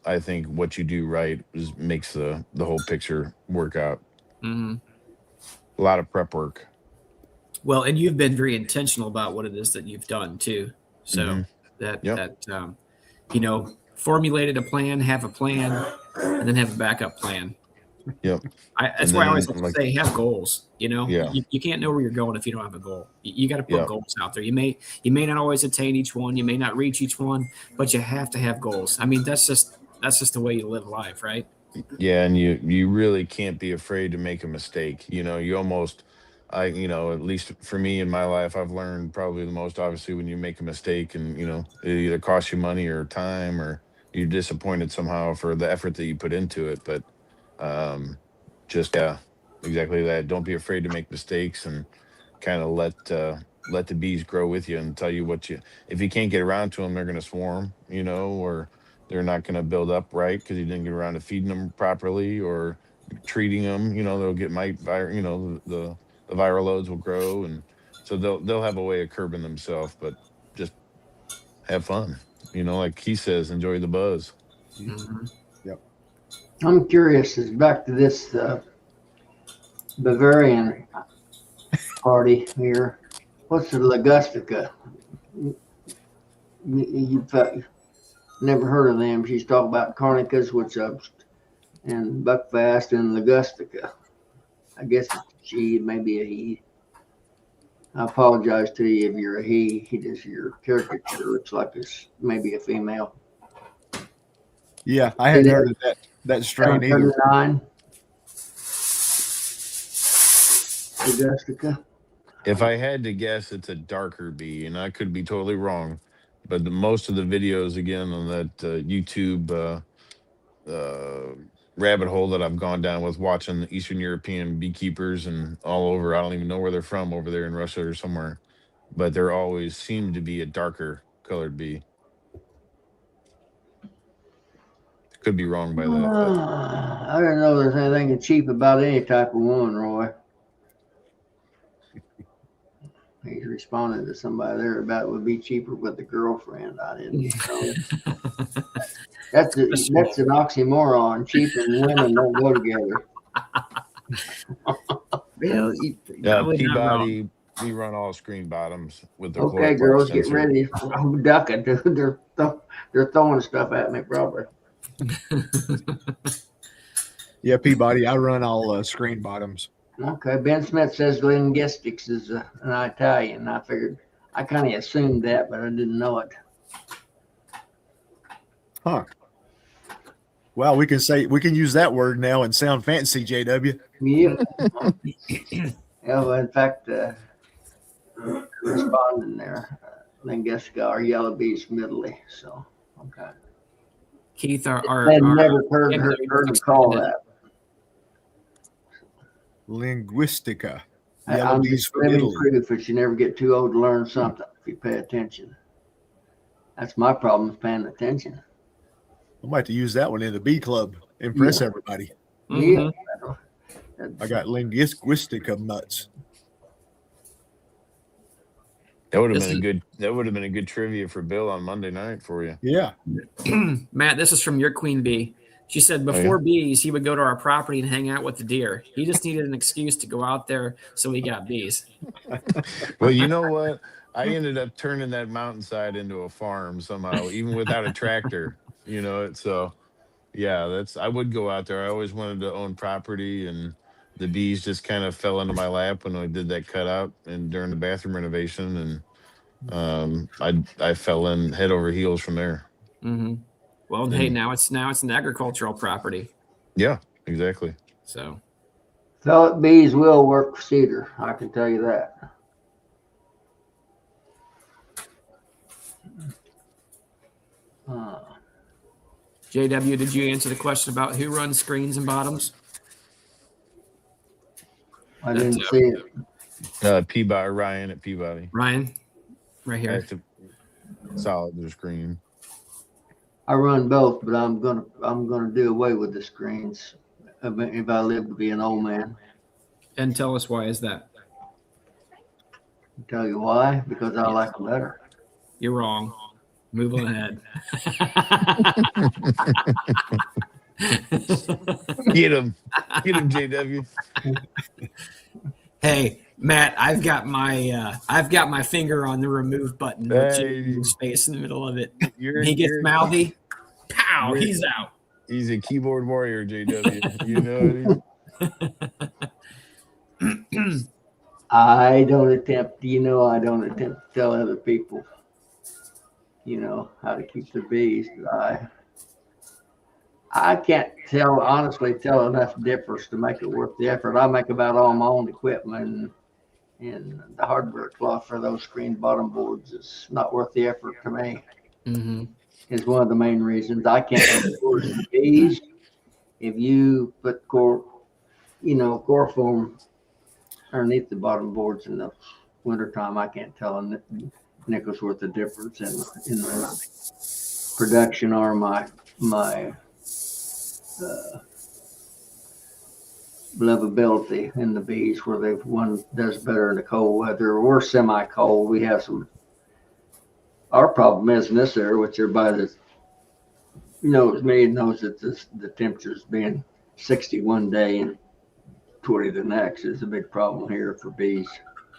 I think what you do right makes the whole picture work out. Mm-hmm. A lot of prep work. Well, and you've been very intentional about what it is that you've done too. So formulated a plan, have a plan, and then have a backup plan. Yep. That's why I always like to say have goals. Yeah. You can't know where you're going if you don't have a goal. You got to put goals out there. You may not always attain each one. You may not reach each one, but you have to have goals. I mean, that's just the way you live life, right? Yeah, and you really can't be afraid to make a mistake. You almost, at least for me in my life, I've learned probably the most obviously when you make a mistake, and it either costs you money or time, or you're disappointed somehow for the effort that you put into it. But just yeah, exactly that. Don't be afraid to make mistakes, and kind of let the bees grow with you and tell you what you. If you can't get around to them, they're going to swarm, or they're not going to build up right because you didn't get around to feeding them properly or treating them. They'll get the viral loads will grow, and so they'll have a way of curbing themselves. But just have fun. Like he says, enjoy the buzz. Mhm. I'm curious, is back to this Bavarian party here. What's the Ligustica? You've never heard of them. She's talking about Carnicas, which and Buckfast and Ligustica. I guess it's she, maybe a he. I apologize to you if you're a he. He does your caricature looks like it's maybe a female. Yeah, I hadn't heard of that strain either. 739. Ligustica. If I had to guess, it's a darker bee, and I could be totally wrong. But most of the videos, again, on that YouTube rabbit hole that I've gone down with watching Eastern European beekeepers and all over, I don't even know where they're from over there in Russia or somewhere, but there always seemed to be a darker colored bee. Could be wrong by that. But. I don't know if there's anything cheap about any type of woman, Roy. He's responding to somebody there about it would be cheaper with a girlfriend. I didn't know. That's an oxymoron. Cheap and women don't go together. Well, Peabody, we run all screen bottoms with the Okay, chloroplast girls, get sensor. ready. I'm ducking, dude. They're throwing stuff at me, probably. Yeah, Peabody, I run all screen bottoms. Okay, Ben Smith says linguistics is an Italian. I figured, I kind of assumed that, but I didn't know it. Huh. Well, we can use that word now and sound fancy, JW. Yeah. Yeah, well, in fact, responding there, linguistica or yellow bees from Italy. So, okay. Keith, I've never heard her call that. Linguistica. I'm Yellow bees just from living Italy. proof that you never get too old to learn something if you pay attention. That's my problem, is paying attention. I might have to use that one in the bee club. Impress everybody. Mhm. Yeah. I got linguistica nuts. That would have This been is- a good. That would have been a good trivia for Bill on Monday night for you. Yeah. Matt, this is from your queen bee. She said before bees, he would go to our property and hang out with the deer. He just needed an excuse to go out there, so he got bees. Well, you know what? I ended up turning that mountainside into a farm somehow, even without a tractor. So yeah, I would go out there. I always wanted to own property, and the bees just kind of fell into my lap when I did that cutout and during the bathroom renovation, and I fell in head over heels from there. Mm-hmm. Well, hey, now it's an agricultural property. Yeah, exactly. So Pellet bees will work for cedar. I can tell you that. JW, did you answer the question about who runs screens and bottoms? I didn't see it. Peabody, Ryan at Peabody. Ryan, right here. Active, solid their screen. I run both, but I'm gonna do away with the screens if I live to be an old man. And tell us why is that? I'll tell you why? Because I like them better. You're wrong. Move on ahead. Get him, JW. Hey, Matt, I've got my finger on the remove button. With Hey. space in the middle of it. You're, He gets you're- mouthy. Pow! you're- He's out. He's a keyboard warrior, JW. You know what I mean? I don't attempt to tell other people, how to keep their bees. But I can't honestly tell enough difference to make it worth the effort. I make about all my own equipment, and the hardware cloth for those screen bottom boards is not worth the effort to me. Mm-hmm. Is one of the main reasons I can't afford the bees. If you put core foam underneath the bottom boards in the wintertime, I can't tell a nickel's worth of difference in the production or my livability in the bees, where one does better in the cold weather. We're semi-cold. We have our problem is in this area, which everybody that knows me knows that the temperature's being 60 one day and 20 the next is a big problem here for bees.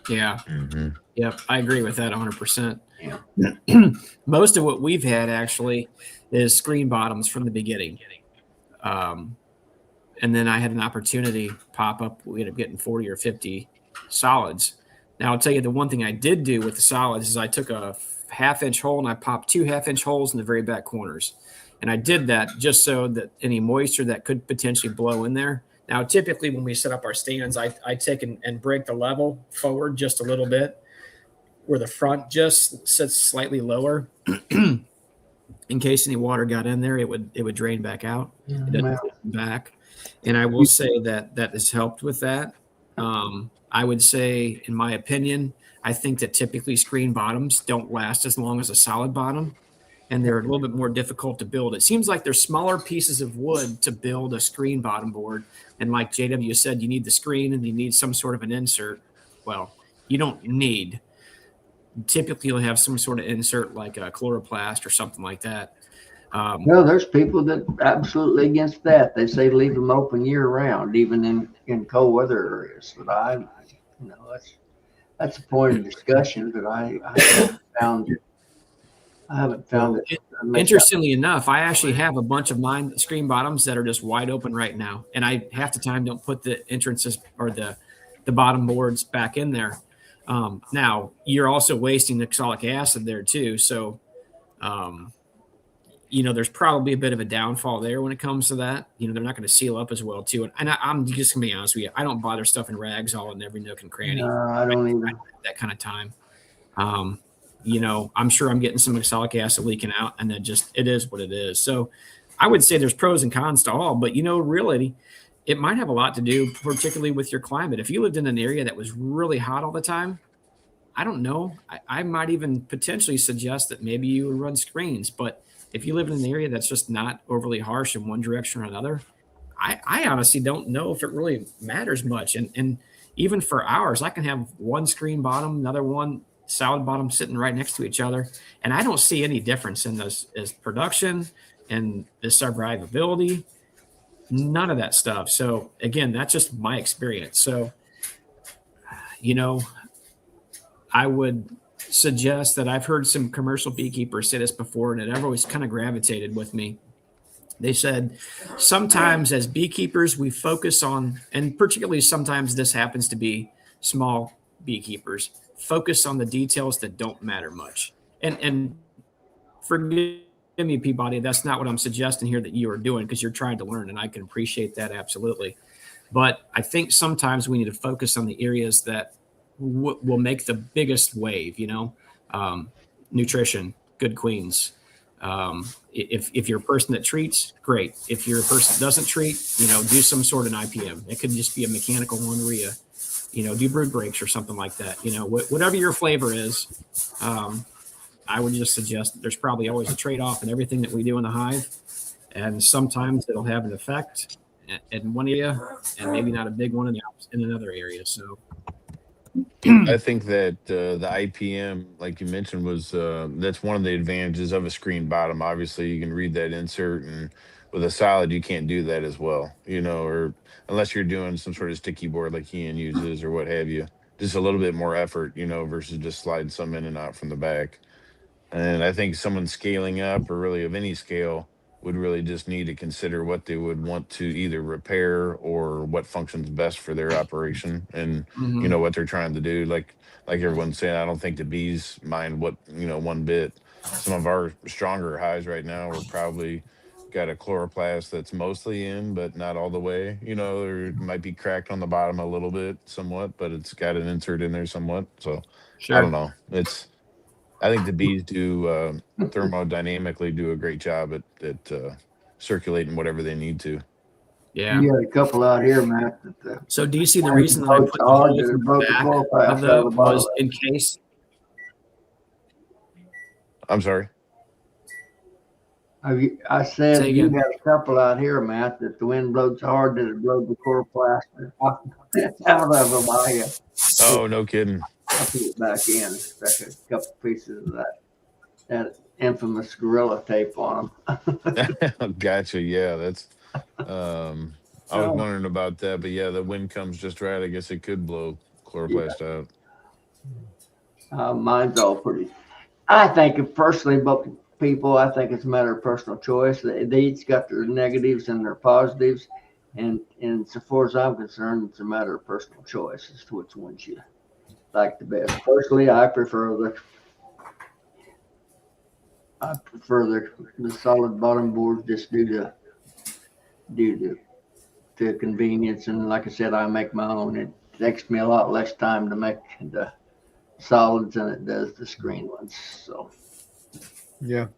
Yeah. Mm-hmm. Yep. I agree with that 100%. Yeah. Most of what we've had actually is screen bottoms from the beginning. And then I had an opportunity pop up. We ended up getting 40 or 50 solids. Now I'll tell you the one thing I did do with the solids is I took a half-inch hole and I popped 2 half-inch holes in the very back corners. And I did that just so that any moisture that could potentially blow in there. Now, typically when we set up our stands, I take and break the level forward just a little bit where the front just sits slightly lower. In case any water got in there, it would drain back out. It doesn't come back. And I will say that has helped with that. I would say, in my opinion, I think that typically screen bottoms don't last as long as a solid bottom, and they're a little bit more difficult to build. It seems like there's smaller pieces of wood to build a screen bottom board. And like JW said, you need the screen and you need some sort of an insert. Well, you don't need. Typically, you'll have some sort of insert like a chloroplast or something like that. No, there's people that absolutely against that. They say leave them open year round, even in cold weather areas. But that's a point of discussion. But I haven't found it. Interestingly enough, I actually have a bunch of mine screen bottoms that are just wide open right now, and I half the time don't put the entrances or the bottom boards back in there. Now you're also wasting the oxalic acid there too, so. There's probably a bit of a downfall there when it comes to that. They're not going to seal up as well, too. And I'm just going to be honest with you. I don't bother stuffing rags all in every nook and cranny. No, I don't either. I don't have that kind of time. I'm sure I'm getting some oxalic acid leaking out, and that it is what it is. So I would say there's pros and cons to all, but, really, it might have a lot to do, particularly with your climate. If you lived in an area that was really hot all the time, I don't know. I might even potentially suggest that maybe you would run screens, but if you live in an area that's just not overly harsh in one direction or another, I honestly don't know if it really matters much. And even for ours, I can have one screen bottom, another one solid bottom sitting right next to each other. And I don't see any difference in this as production and the survivability, none of that stuff. So again, that's just my experience. So, I would suggest that I've heard some commercial beekeepers say this before, and it always kind of gravitated with me. They said sometimes as beekeepers, we focus on, and particularly sometimes this happens to be small beekeepers, focus on the details that don't matter much. And forgive me, Peabody, that's not what I'm suggesting here that you are doing, because you're trying to learn, and I can appreciate that absolutely. But I think sometimes we need to focus on the areas that will make the biggest wave, nutrition, good queens. If you're a person that treats, great. If you're a person that doesn't treat, do some sort of IPM. It could just be a mechanical one urea, do brood breaks or something like that. Whatever your flavor is, I would just suggest that there's probably always a trade-off in everything that we do in the hive. And sometimes it'll have an effect in one area and maybe not a big one in another area. So, I think that the IPM, like you mentioned, was that's one of the advantages of a screen bottom. Obviously, you can read that insert, and with a solid, you can't do that as well, or unless you're doing some sort of sticky board like Ian uses or what have you. Just a little bit more effort, versus just sliding some in and out from the back. And I think someone scaling up, or really of any scale, would really just need to consider what they would want to either repair or what functions best for their operation and what they're trying to do. Like everyone's saying, I don't think the bees mind one bit. Some of our stronger hives right now are probably got a chloroplast that's mostly in, but not all the way. You know, or it might be cracked on the bottom a little bit, somewhat, but it's got an insert in there somewhat. So I don't Sure. know. I think the bees do thermodynamically do a great job at circulating whatever they need to. Yeah. You got a couple out here, Matt, that So do you see the When reason it that I blows put the hard, hole it through broke the the back chloroplast of out the of the bottom was of it. in case? I'm sorry. I said Say you again. got a couple out here, Matt, that the wind blows hard, that it blows the chloroplast out of them. Oh, no kidding. I put it back in, stuck a couple pieces of that infamous Gorilla tape on them. Gotcha. Yeah, that's. I was Oh. wondering about that, but yeah, the wind comes just right. I guess it could blow Yeah. chloroplast out. Mine's all pretty. I think personally, but people, I think it's a matter of personal choice. They each got their negatives and their positives, and so far as I'm concerned, it's a matter of personal choice as to which ones you like the best. Personally, I prefer the solid bottom boards just due to convenience, and like I said, I make my own. It takes me a lot less time to make the solids than it does the screen ones. So, Yeah.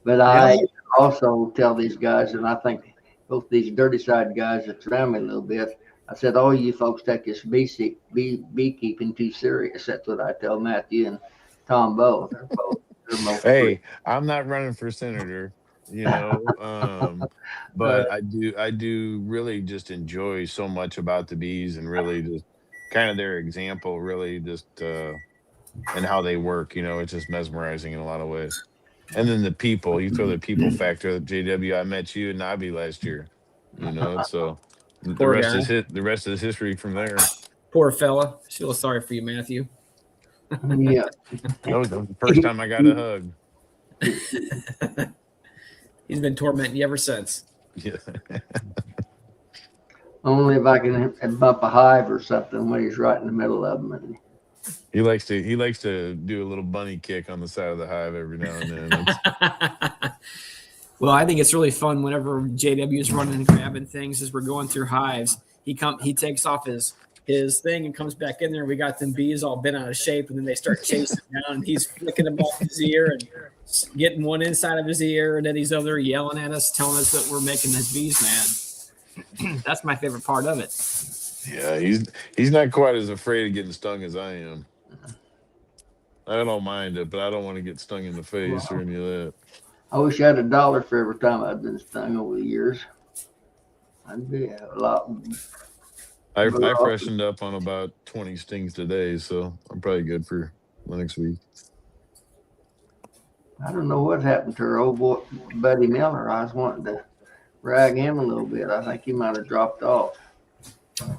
but I also tell these guys, and I think both these dirty side guys that surround me a little bit, I said, "Oh, you folks take this beekeeping too serious." That's what I tell Matthew and Tom both. They're both Hey, I'm not running for senator, you know, but I do really just enjoy so much about the bees and really just kind of their example, really just and how they work. You know, it's just mesmerizing in a lot of ways. And then the people, you throw the people factor. JW, I met you in Nobby last year. You know, so the Poor rest guy. is the rest is history from there. Poor fella. I feel sorry for you, Matthew. Yeah. That was the first time I got a hug. He's been tormenting you ever since. Yeah. Only if I can bump a hive or something when he's right in the middle of them. And He likes to do a little bunny kick on the side of the hive every now and then. Well, I think it's really fun whenever JW is running and grabbing things as we're going through hives. He takes off his thing and comes back in there. We got them bees all bent out of shape, and then they start chasing down. And he's flicking them off his ear and getting one inside of his ear, and then he's over there yelling at us, telling us that we're making his bees mad. That's my favorite part of it. Yeah, he's not quite as afraid of getting stung as I am. I don't mind it, but I don't want to get stung in the face or any of that. I wish I had $1 for every time I've been stung over the years. I'd be a lot. I freshened up on about 20 stings today, so I'm probably good for the next week. I don't know what happened to our old boy, Buddy Miller. I was wanting to rag him a little bit. I think he might have dropped off.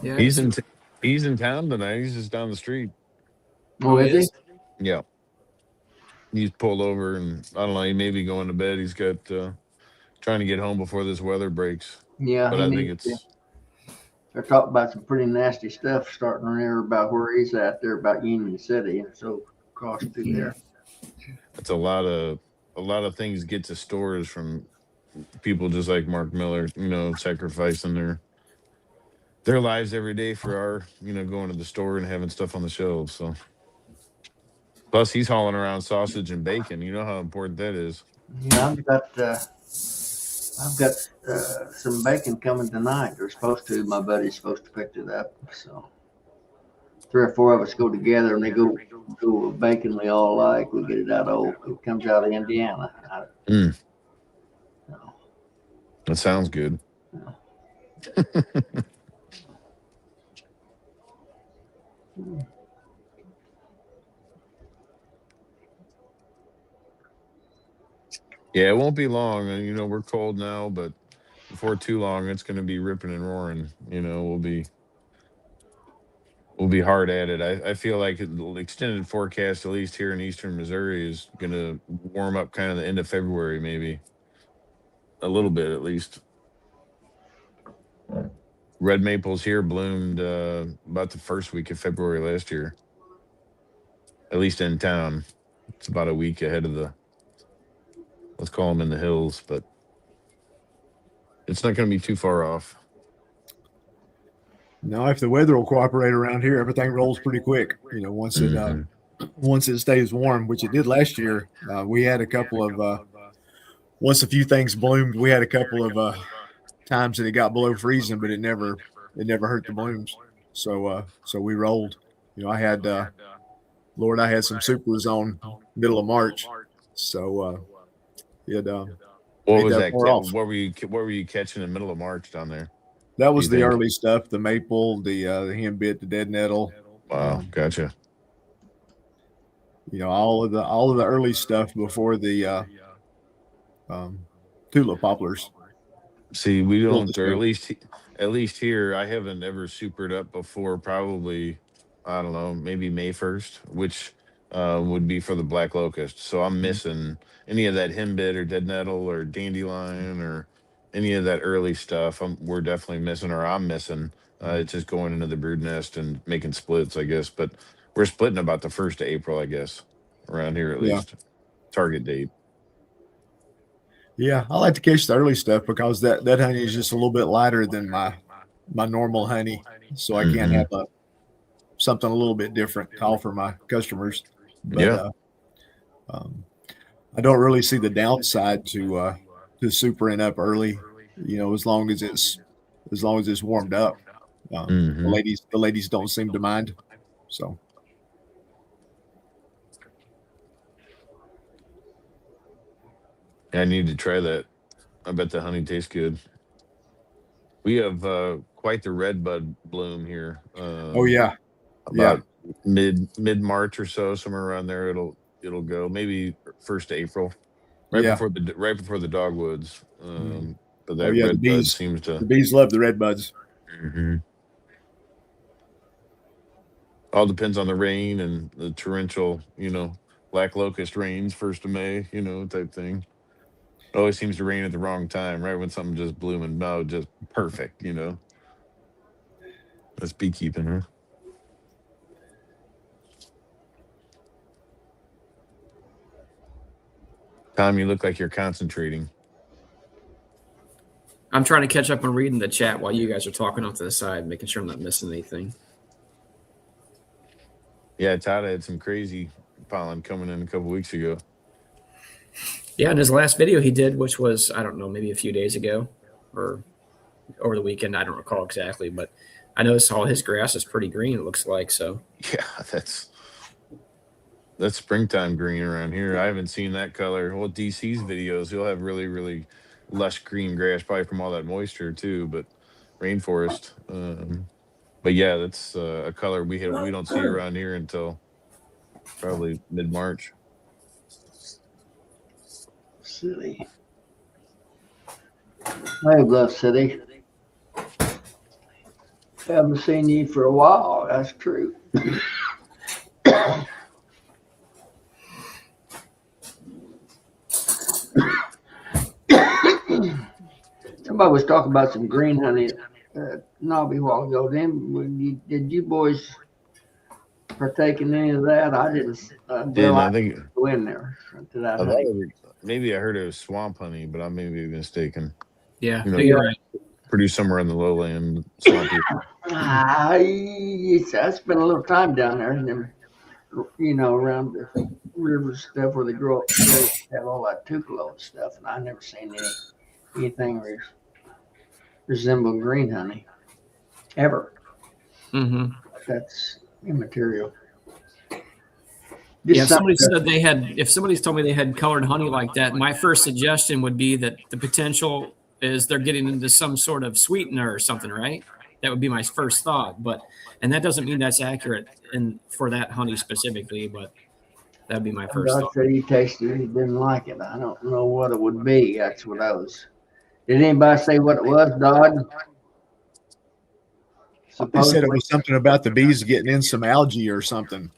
Yeah, He's in town tonight. He's just down the street. Oh, is he? Yeah. He's pulled over, and I don't know. He may be going to bed. He's got trying to get home before this weather breaks. Yeah. But I think it's. They're talking about some pretty nasty stuff starting there about where he's at there about Union City, and so across through there. It's a lot of things get to stores from people just like Mark Miller, you know, sacrificing their lives every day for our, you know, going to the store and having stuff on the shelves. So plus he's hauling around sausage and bacon. You know how important that is. Yeah, I've got some bacon coming tonight. They're supposed to. My buddy's supposed to pick it up. So 3 or 4 of us go together, and they go bacon we all like. We get it it comes out of Indiana. Mm. So, That sounds good. Yeah, it won't be long. And you know, we're cold now, but before too long, it's going to be ripping and roaring. You know, we'll be hard at it. I feel like the extended forecast, at least here in eastern Missouri, is going to warm up kind of the end of February, maybe a little bit at least. Red maples here bloomed about the first week of February last year, at least in town. It's about a week ahead of let's call them in the hills, but it's not going to be too far off. No, if the weather will cooperate around here, everything rolls pretty quick. You know, once it stays warm, which it did last year. We had a couple of once a few things bloomed, we had a couple of times that it got below freezing, but it never hurt the blooms. So we rolled. You know, I had Lord, I had some supers on middle of March. So it What made was that that? pour off. What were you catching in the middle of March down there? That was You the think? early stuff, the maple, the henbit, the dead nettle. Wow, gotcha. You know, all of the early stuff before the tulip poplars. See, we Built don't, the or scope. at least here, I haven't ever supered up before. Probably, I don't know, maybe May 1st, which would be for the black locust. So I'm missing any of that henbit or dead nettle or dandelion or any of that early stuff. We're definitely missing, or I'm missing. It's just going into the brood nest and making splits, I guess. But we're splitting about the 1st of April, I guess, around here at Yeah. least. Target date. Yeah, I like to catch the early stuff because that honey is just a little bit lighter than my normal honey, so I can't have something a little bit different to offer my customers. But Yeah. I don't really see the downside to supering up early. You know, as long as it's warmed up, the ladies don't seem to mind. So. I need to try that. I bet the honey tastes good. We have quite the red bud bloom here. Oh yeah, About mid March or so, somewhere around there. It'll go maybe 1st of April, right Yeah. before the dogwoods. But that yeah, red bud seems the to. bees love the red buds. All depends on the rain and the torrential, black locust rains 1st of May, type thing. It always seems to rain at the wrong time, right when something just blooming. No, just perfect, That's beekeeping, huh? Tom, you look like you're concentrating. I'm trying to catch up on reading the chat while you guys are talking off to the side, making sure I'm not missing anything. Yeah, Todd had some crazy pollen coming in a couple weeks ago. Yeah, in his last video he did, which was, I don't know, maybe a few days ago or over the weekend. I don't recall exactly, but I noticed all his grass is pretty green, it looks like. So Yeah, that's springtime green around here. I haven't seen that color. Well, DC's videos, he'll have really, really lush green grass, probably from all that moisture too, but rainforest. But yeah, that's a color we don't see around here until probably mid-March. City. Hey, Bluff City. Haven't seen you for a while. That's true. Somebody was talking about some green honey Nobby a while ago. Then did you boys partake in any of that? I didn't. I think go in there to that honey. maybe I heard it was swamp honey, but I may be mistaken. yeah, You know, you're right. Produced somewhere in the lowland, swampy. I spent a little time down there, and then, around the river stuff where they grow up, they have all that tupelo and stuff, and I never seen anything resemble green honey ever. Mm-hmm. That's immaterial. Yeah, if somebody's told me they had colored honey like that, my first suggestion would be that the potential is they're getting into some sort of sweetener or something, right? That would be my first thought, and that doesn't mean that's accurate for that honey specifically, but that'd be my first thought. Doctor, he tasted it, he didn't like it. I don't know what it would be. That's what I was. Did anybody say what it was, Dodd? They said it was something about the bees getting in some algae or something.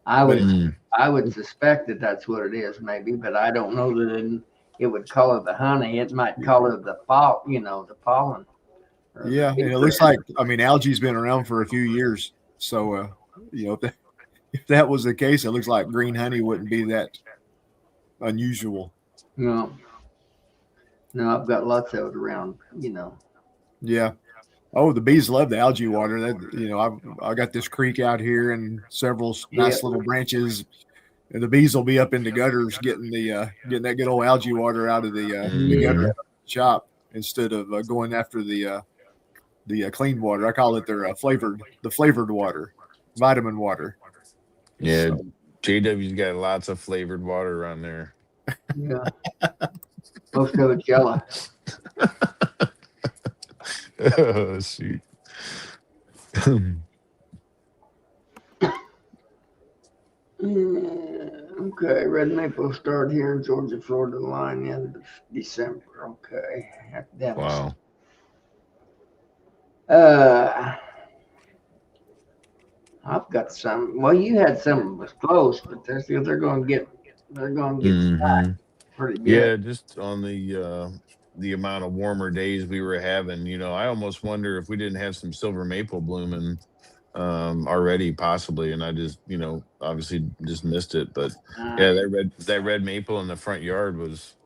I would suspect that that's what it is, maybe, but I don't know that it would color the honey. It might color the pollen. Yeah, and it looks like, algae's been around for a few years. So, if that was the case, it looks like green honey wouldn't be that unusual. No. No, I've got lots of it around, Yeah. Oh, the bees love the algae water. I got this creek out here and several nice little branches, and the bees will be up in the gutters getting that good old algae water out of the gutter shop instead of going after the clean water. I call it their flavored water, vitamin water. Yeah, So, JW's got lots of flavored water around there. Yeah. Most of it's yellow. Oh, shoot. Okay, red maple start here in Georgia, Florida line end of December. Okay. That was, Wow. I've got some. Well, you had some that was close, but they're going to get Mhm. pretty good. Yeah, just on the amount of warmer days we were having, I almost wonder if we didn't have some silver maple blooming already, possibly, and I just, obviously just missed it. But yeah, that red maple in the front yard was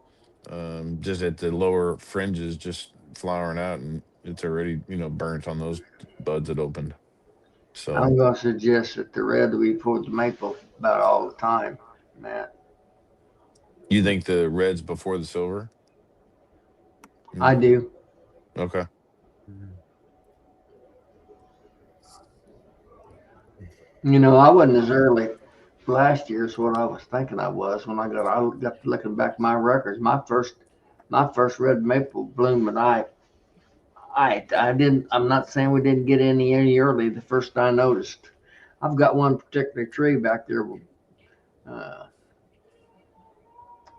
just at the lower fringes, just flowering out, and it's already, burnt on those buds that opened. So I'm going to suggest that the red will be for the maple about all the time, Matt. you think the red's before the silver? I do. Okay. I wasn't as early last year as what I was thinking I was when I got to looking back at my records. My first red maple bloom, and I didn't. I'm not saying we didn't get any early. The first I noticed, I've got one particular tree back there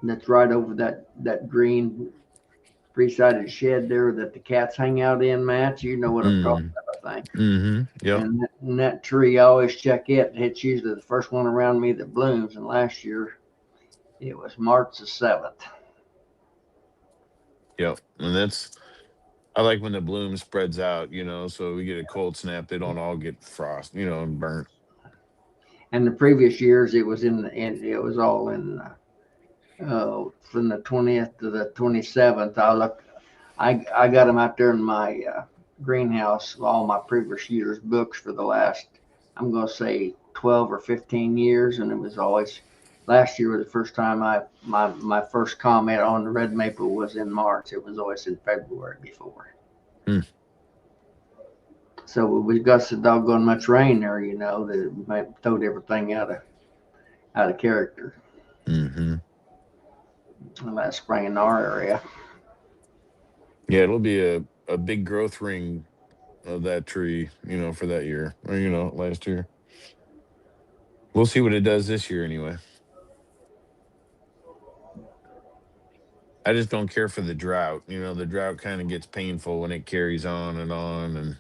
that's right over that green three-sided shed there that the cats hang out in, Matt. You know what I'm talking about, I think. Mm-hmm. Yep. And that tree, I always check it. It's usually the first one around me that blooms. And last year, it was March the 7th. Yep. And I like when the bloom spreads out, so we get a cold snap, they don't all get frost, and burnt. And the previous years, it was it was all in from the 20th to the 27th. I got them out there in my greenhouse, all my previous year's books for the last, I'm going to say 12 or 15 years. And it was always, last year was the first time my first comment on the red maple was in March. It was always in February before. So we got so doggone much rain there, that it might throwed everything out of character. Mm-hmm. Last spring in our area. Yeah, it'll be a big growth ring of that tree, for that year, or, last year. We'll see what it does this year anyway. I just don't care for the drought. The drought kind of gets painful when it carries on, and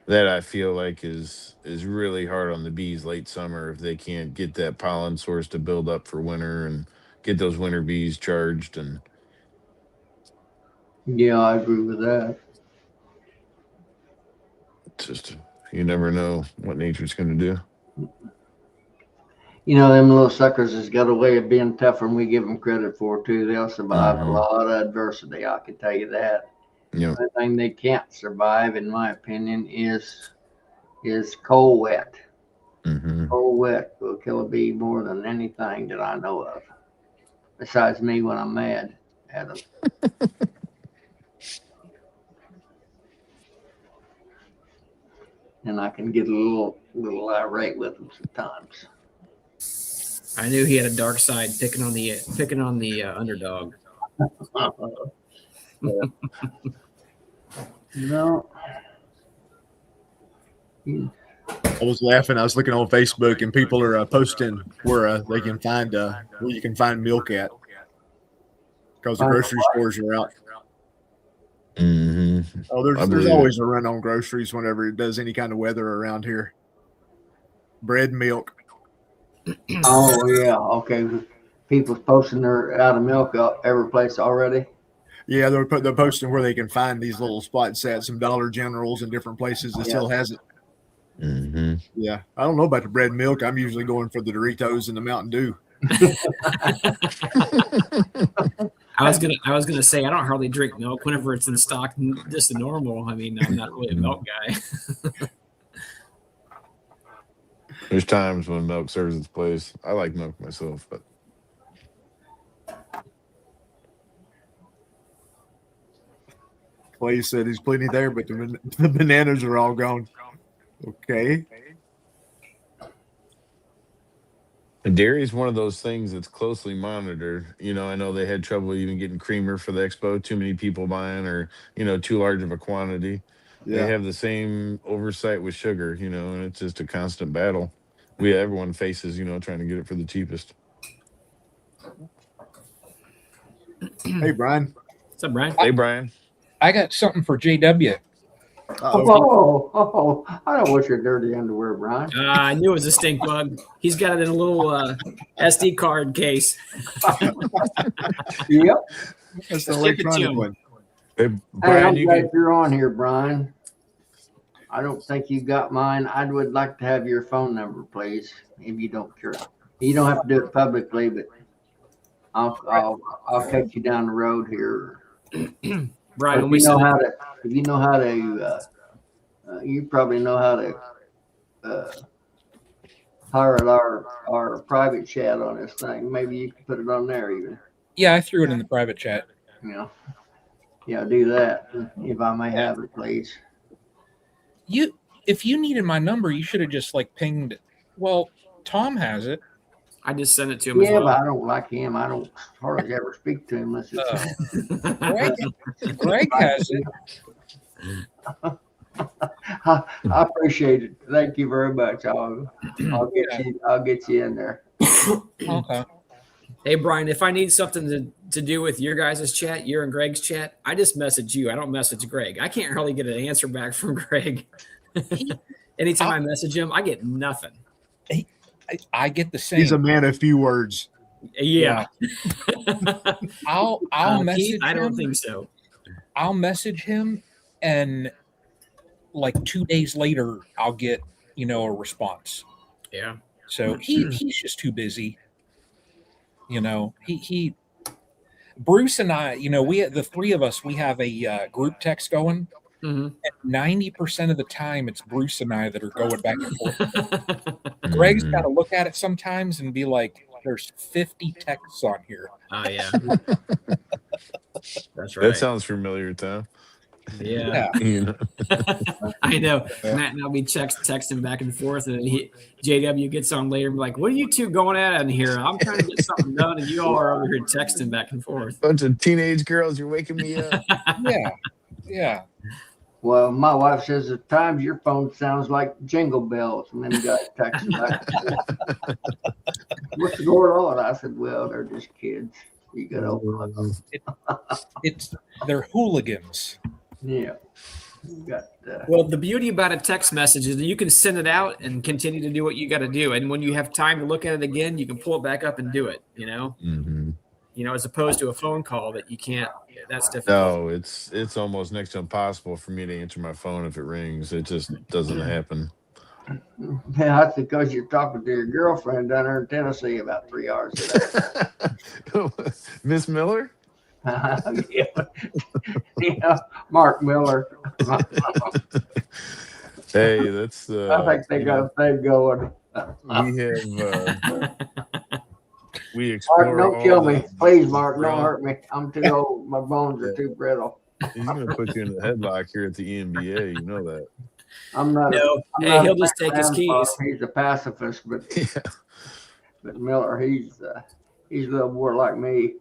that I feel like is really hard on the bees late summer if they can't get that pollen source to build up for winter and get those winter bees charged. And Yeah, I agree with that. it's just, you never know what nature's going to do. Them little suckers has got a way of being tougher than we give them credit for too. They'll survive a lot of adversity. I can tell you that. Yeah. The thing they can't survive, in my opinion, is cold wet. Mm-hmm. Cold wet will kill a bee more than anything that I know of. Besides me when I'm mad at them. And I can get a little irate with them sometimes. I knew he had a dark side picking on the underdog. No. I was laughing. I was looking on Facebook, and people are posting where they can find where you can find milk at, because the grocery stores are out. Mm-hmm. Oh, there's always a run on groceries whenever it does any kind of weather around here. Bread, milk. Oh yeah, okay. People's posting their out of milk up every place already. Yeah, they're posting where they can find these little spots at some Dollar Generals and different places that still has it. Mm-hmm. Yeah, I don't know about the bread and milk. I'm usually going for the Doritos and the Mountain Dew. I was gonna say I don't hardly drink milk whenever it's in stock, just the normal. I mean, I'm not really a milk guy. There's times when milk serves its place. I like milk myself, but Clay said he's plenty there, but the bananas are all gone. Okay. and dairy is one of those things that's closely monitored. You know, I know they had trouble even getting creamer for the expo. Too many people buying, or too large of a quantity. Yeah. They have the same oversight with sugar, and it's just a constant battle. Everyone faces, trying to get it for the cheapest. Hey, Brian. What's up, Brian? Hey, Brian. I got something for JW. Uh-oh. I don't want your dirty underwear, Brian. I knew it was a stink bug. He's got it in a little SD card case. Yep. That's the Stick it to electronic him. one. Hey, Hey, Brian, I'm you glad can. you're on here, Brian. I don't think you got mine. I would like to have your phone number, please, if you don't care. You don't have to do it publicly, but I'll take you down the road here. Brian, If when we you know said how to, you probably know how to pirate our private chat on this thing. Maybe you can put it on there even. Yeah, I threw it in the private chat. Yeah, do that if I may have it, please. If you needed my number, you should have just pinged. Well, Tom has it. I just sent it to him as Yeah, well. but I don't like him. I don't hardly ever speak to him unless it's. Greg has it. I appreciate it. Thank you very much. I'll get you in there. Okay. Hey, Brian, if I need something to do with your guys' chat, your and Greg's chat, I just message you. I don't message Greg. I can't hardly get an answer back from Greg. Anytime I message him, I get nothing. I get the same. He's a man of few words. Yeah. I'll message Keith, I don't him. think so. I'll message him, and 2 days later, I'll get a response. Yeah. So he's just too busy. He Bruce and I, the three of us, we have a group text going. Mm-hmm. 90% of the time, it's Bruce and I that are going back and forth. Greg's got to look at it sometimes and be like, "There's 50 texts on here." Oh yeah. That's right. That sounds familiar, Tom. Yeah. I know. Matt and I'll be texting back and forth, and JW gets on later and be like, "What are you two going at in here? I'm trying to get something done, and you all are over here texting back and forth." Bunch of teenage girls, you're waking me up. Yeah. Well, my wife says at times your phone sounds like jingle bells, and then you got texting back and forth. What's going on? I said, well, they're just kids. You got to open them. They're hooligans. Yeah. You got Well, the beauty about a text message is that you can send it out and continue to do what you got to do, and when you have time to look at it again, you can pull it back up and do it. As opposed to a phone call that you can't. That's difficult. No, it's almost next to impossible for me to answer my phone if it rings. It just doesn't happen. Yeah, that's because you're talking to your girlfriend down there in Tennessee about 3 hours a day. Miss Miller? Yeah, Mark Miller. Hey, that's. I think they got a thing going. We have. We explore. Mark, don't all kill me, the- please, Mark. Don't Bro. hurt me. I'm too old. My bones are too brittle. He's gonna put you in the headlock here at the EMBA. You know that. I'm not. No, I'm hey, not he'll a just take his fan keys. for him. He's a pacifist, but Yeah. Miller, he's a little more like me.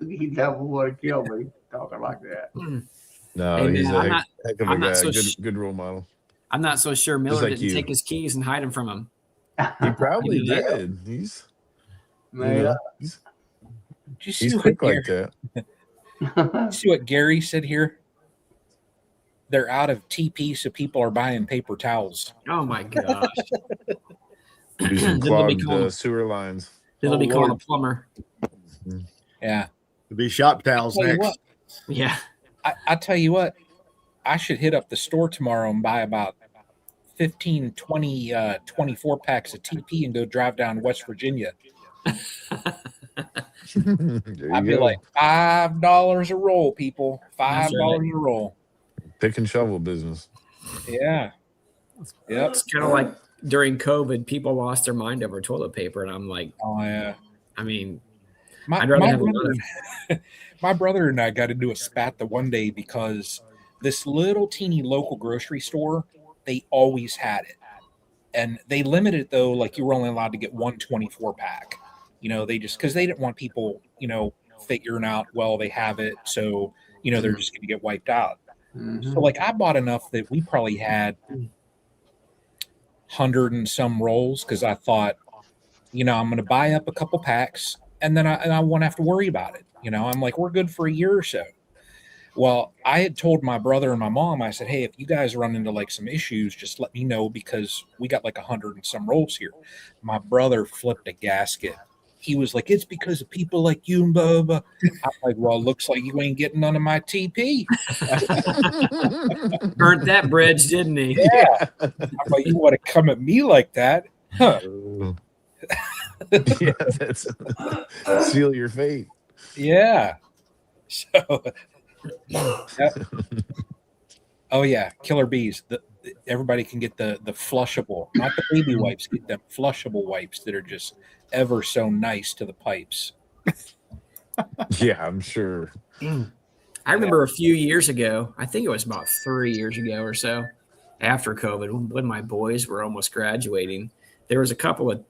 He never want to kill me talking like that. No, Hey, he's man, a I'm not- heck of a I'm not guy. so good role model. I'm not so sure Miller like didn't you. take his keys and hide them from him. He probably Yeah. did. He's. Man, He's Did you see, quick what like Gary, that. see what Gary said here? They're out of TP, so people are buying paper towels. Oh my gosh! Do some Then they'll be clogged calling- sewer lines. They'll be calling a Lord. plumber. Yeah. It'll be shop towels Tell you next. what, Yeah. I tell you what, I should hit up the store tomorrow and buy about 15, 20, 24 packs of TP and go drive down West Virginia. There I'd you be go. like $5 a roll, people. $5 right. a roll. Pick and shovel business. Yeah. Yep. It's kind of like during COVID, people lost their mind over toilet paper, and I'm like, Oh yeah. I mean, My, I'd rather my have brother, another. my brother and I got into a spat the one day because this little teeny local grocery store, they always had it. And they limited it though, like you were only allowed to get 124 pack. You know, they just because they didn't want people, figuring out, well, they have it, so they're just gonna get wiped out. Mhm. So like I bought enough that we probably had 100 and some rolls because I thought, I'm gonna buy up a couple packs and then I won't have to worry about it. I'm like, we're good for a year or so. Well, I had told my brother and my mom, I said, hey, if you guys run into like some issues, just let me know because we got like 100 and some rolls here. My brother flipped a gasket. He was like, it's because of people like you and blah, blah. I'm like, well, looks like you ain't getting none of my TP. Burnt that bridge, didn't he? Yeah. I'm like, you want to come at me like that? Huh. Yeah, that's seal your fate. Yeah. So, oh yeah, killer bees. Everybody can get the flushable, not the baby wipes. Get them flushable wipes that are just ever so nice to the pipes. Yeah, I'm sure. I remember a few years ago, I think it was about 3 years ago or so, after COVID, when my boys were almost graduating, there was a couple of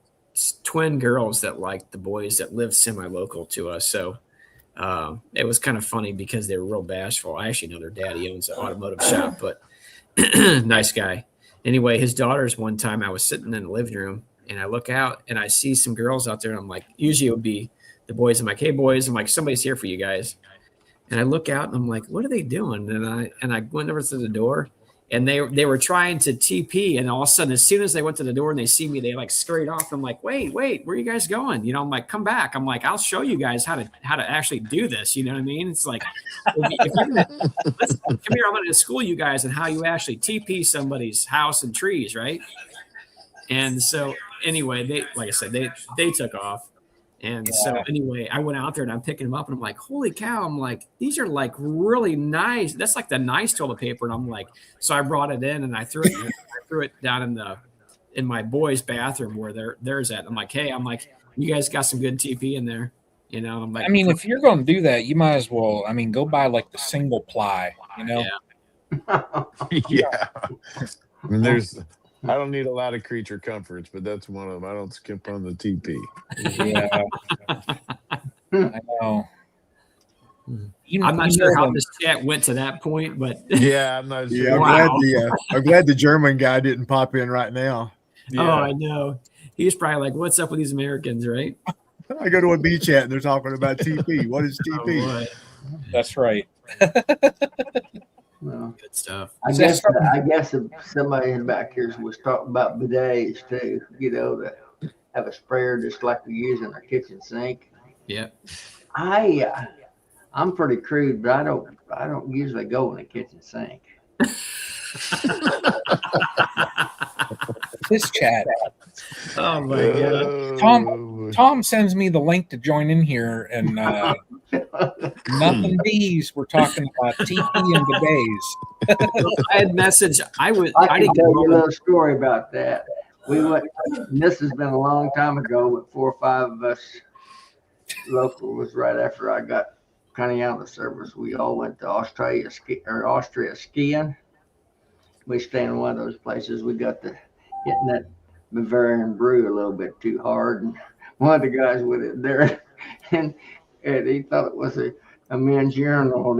twin girls that liked the boys that lived semi-local to us. So it was kind of funny because they were real bashful. I actually know their daddy owns an automotive shop, but nice guy. Anyway, his daughters, one time I was sitting in the living room and I look out and I see some girls out there. And I'm like, usually it would be the boys. I'm like, hey boys, I'm like, somebody's here for you guys. And I look out and I'm like, what are they doing? And I went over to the door and they were trying to TP. And all of a sudden, as soon as they went to the door and they see me, they like scurried off. I'm like, wait, where are you guys going? I'm like, come back. I'm like, I'll show you guys how to actually do this. You know what I mean? It's like, if you're gonna, come here, I'm going to school you guys on how you actually TP somebody's house and trees, right? And so anyway, like I said, they took off. And so anyway, I went out there and I'm picking them up and I'm like, holy cow. I'm like, these are like really nice. That's like the nice toilet paper. And I'm like, so I brought it in and I threw it down in my boys' bathroom where theirs at. I'm like, hey, you guys got some good TP in there. I'm like, I mean, if you're going to do that, you might as well, go buy like the single ply, Yeah. I mean, I don't need a lot of creature comforts, but that's one of them. I don't skip on the TP. Yeah. I know. I'm not sure how this chat went to that point, but Yeah, I'm not sure. Yeah, I'm glad the German guy didn't pop in right now. Oh, I know. He's probably like, what's up with these Americans, right? I go to a beach chat and they're talking about TP. What is Oh, TP? boy. That's right. Well, Good stuff. I guess if somebody in back here was talking about bidets too, to have a sprayer just like we use in our kitchen sink. Yeah. I'm pretty crude, but I don't usually go in the kitchen sink. This chat. Oh my god. Tom sends me the link to join in here, and nothing bees. We're talking about TP and bidets. I had messaged. I I didn't can tell you a get little story about that. We went. And this has been a long time ago, but 4 or 5 of us local was right after I got kind of out of the service. We all went to Austria skiing. We stayed in one of those places. We got to hitting that Bavarian brew a little bit too hard, and one of the guys with it there, and he thought it was a men's urinal.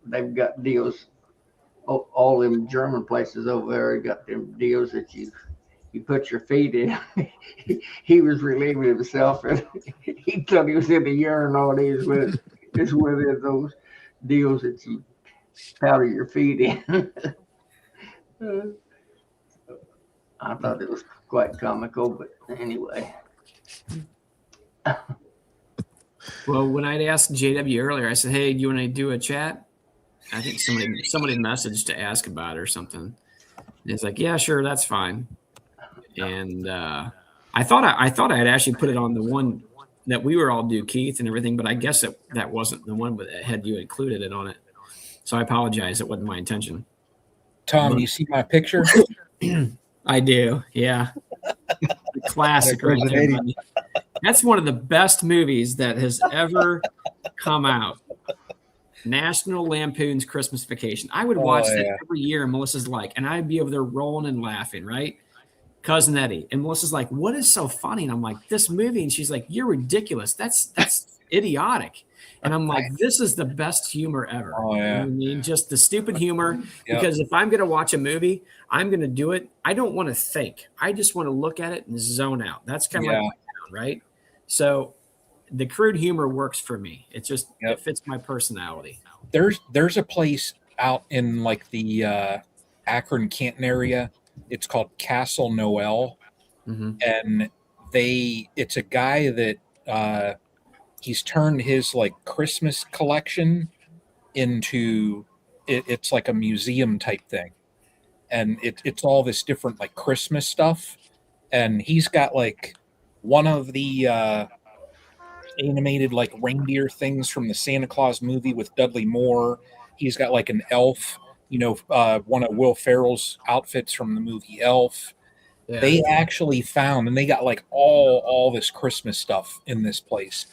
They've got deals. All them German places over there got them deals that you put your feet in. He was relieving himself, and he thought he was in the urinal. And he was with those deals that you powder your feet in. I thought it was quite comical, but anyway. Well, when I'd asked JW earlier, I said, "Hey, do you want to do a chat?" I think somebody messaged to ask about it or something. And it's like, "Yeah, sure, that's fine." And I thought I had actually put it on the one that we were all due Keith and everything, but I guess that wasn't the one that had you included it on it. So I apologize. It wasn't my intention. Tom, you see my picture? I do. Yeah. The classic There right goes an there, Eddie. buddy. That's one of the best movies that has ever come out. National Lampoon's Christmas Vacation. I would watch that yeah. every year, and Melissa's like, and I'd be over there rolling and laughing, right? Cousin Eddie. And Melissa's like, what is so funny? And I'm like, this movie. And she's like, you're ridiculous. That's idiotic. And I'm like, this is the best humor ever. Oh, yeah. You know what I mean? Just the stupid humor. Yep. Because if I'm going to watch a movie, I'm going to do it. I don't want to think. I just want to look at it and zone out. That's kind of Yeah. like, right? So the crude humor works for me. It just Yep. it fits my personality. There's a place out in like the Akron Canton area. It's called Castle Noel, Mhm. and it's a guy that he's turned his like Christmas collection into it's like a museum type thing, and it's all this different like Christmas stuff, and he's got like one of the animated like reindeer things from the Santa Claus movie with Dudley Moore. He's got like an elf, one of Will Ferrell's outfits from the movie Elf. Yeah. They actually found, and they got like all this Christmas stuff in this place.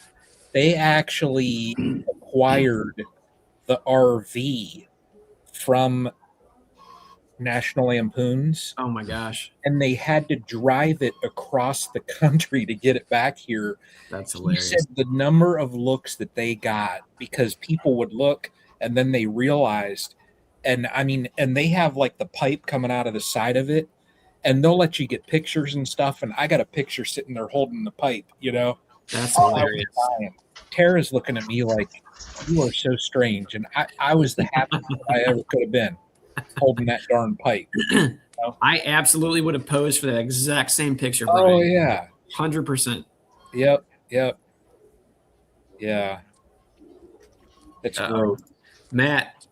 They actually acquired the RV from National Lampoon's, Oh my gosh. and they had to drive it across the country to get it back here. That's He hilarious. said the number of looks that they got because people would look and then they realized, and I mean, and they have like the pipe coming out of the side of it, and they'll let you get pictures and stuff. And I got a picture sitting there holding the pipe, That's I was hilarious. dying. Tara's looking at me like, you are so strange. And I was the happiest I ever could have been holding that darn pipe. I absolutely would have posed for that exact same picture. Oh, Brian. yeah. 100%. Yep. Yeah. It's Uh-oh. great. Matt,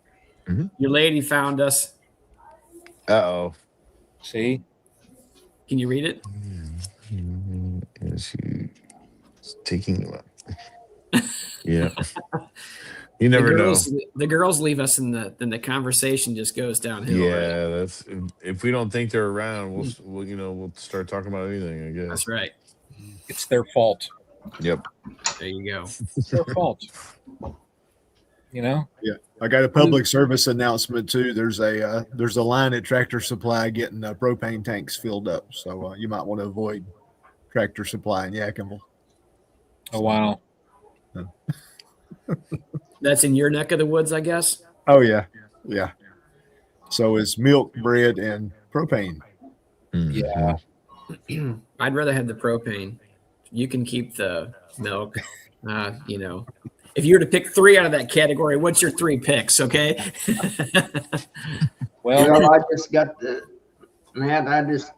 Mhm. your lady found us. Uh-oh. See? Can you read it? Is she taking Yeah. You never know. The girls leave us, and the conversation just goes downhill. Right? Yeah, that's if we don't think they're around, we'll start talking about anything, I guess. That's right. It's their fault. Yep. There you go. It's their fault. I got a public service announcement too. There's a line at Tractor Supply getting propane tanks filled up, so you might want to avoid Tractor Supply in Yadkinville. Oh, wow. That's in your neck of the woods, I guess. Oh yeah. So it's milk, bread, and propane. Mhm. Yeah. I'd rather have the propane. You can keep the milk. If you were to pick 3 out of that category, what's your 3 picks? Okay. Well, I just got I just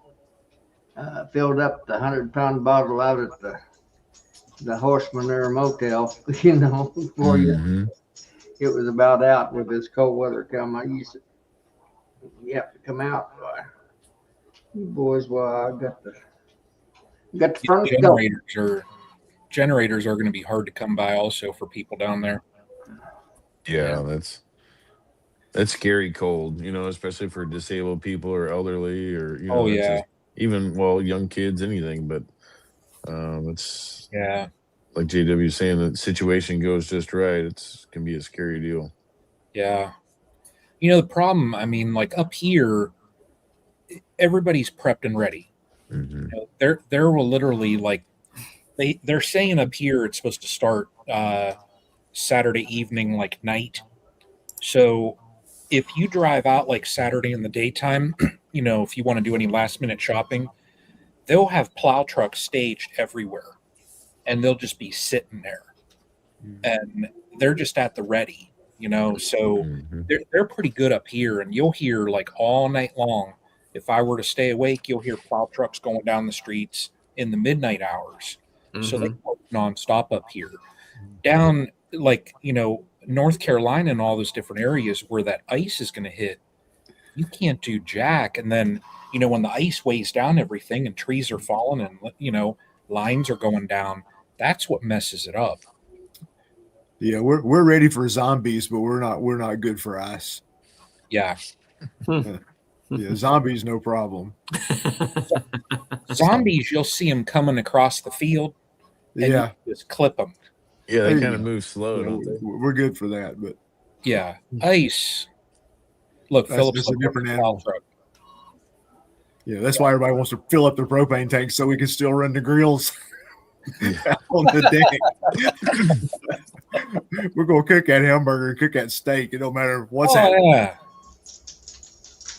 filled up the 100-pound bottle out at the Horse Manure Motel, before Mhm. it was about out with this cold weather come. You have to come out. Boy. You boys, I got the furnace going. generators are going to be hard to come by also for people down there. Yeah, that's scary cold, especially for disabled people or elderly or Oh, it's yeah. just- even young kids, anything, but it's Yeah. like JW saying, the situation goes just right. It can be a scary deal. Yeah. The problem, I mean, like up here, everybody's prepped and ready. Mhm. There will literally like they're saying up here it's supposed to start Saturday evening, like night. So if you drive out like Saturday in the daytime, if you want to do any last minute shopping, they'll have plow trucks staged everywhere, and they'll just be sitting there, and they're just at the ready. So Mhm. they're pretty good up here, and you'll hear like all night long. If I were to stay awake, you'll hear plow trucks going down the streets in the midnight hours. So they Mhm. work nonstop up here. Down like North Carolina and all those different areas where that ice is going to hit, you can't do jack. And then when the ice weighs down everything and trees are falling and lines are going down, That's what messes it up. Yeah, we're ready for zombies, but we're not good for ice. Yeah. Yeah, zombies no problem. Zombies, you'll see them coming across the field and Yeah, you just clip them. Yeah, There they you kind of go. move slow, Yeah, don't they? we're good for that, but Yeah. Ice. Look, Phillips that's a looking different at the animal. plow truck. yeah, that's why everybody wants to fill up their propane tanks so we can still run the grills on the deck. We're gonna cook that hamburger, cook that steak. It don't matter what's Oh, happening. yeah.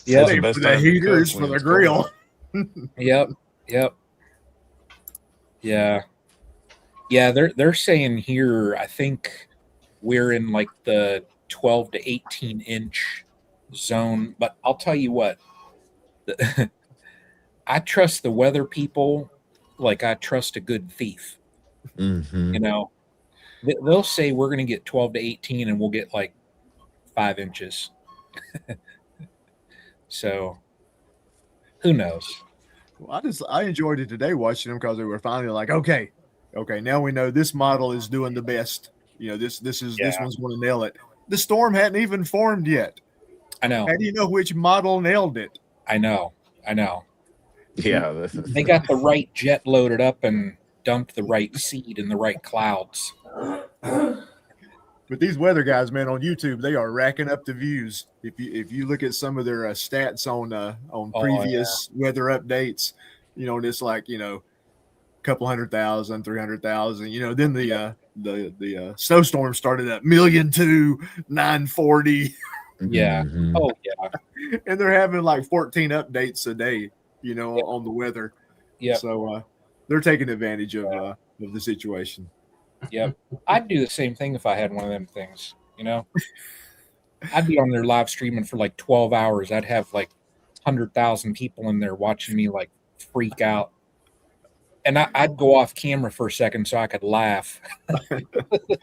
It Yep. the ain't best for the time to heater, cook it's for when the it's grill. Yep. Yep. Yeah. Yeah, they're saying here, I think we're in like the 12 to 18 inch zone, but I'll tell you what, I trust the weather people like I trust a good thief. Mm-hmm. You know, they'll say we're going to get 12 to 18 and we'll get like 5 inches. So who knows? Well, I enjoyed it today watching them because they were finally like, okay, now we know this model is doing the best. You know, this Yeah. one's going to nail it. The storm hadn't even formed yet. I know. How do you know which model nailed it? I know. Yeah. They got the right jet loaded up and dumped the right seed in the right clouds. But these weather guys, man, on YouTube, they are racking up the views. If you look at some of their stats on Oh, previous weather updates, you know, and it's like, you know, a couple 100,000, 300,000. You know, then the snowstorm started at 1,200,000, 940, Yeah. Mhm. Oh, yeah. and they're having like 14 updates a day. You know, Yep. on the weather. Yep. So they're taking advantage of the situation. Yep. I'd do the same thing if I had one of them things, you know? I'd be on there live streaming for like 12 hours. I'd have like 100,000 people in there watching me like freak out. And I'd go off camera for a second so I could laugh.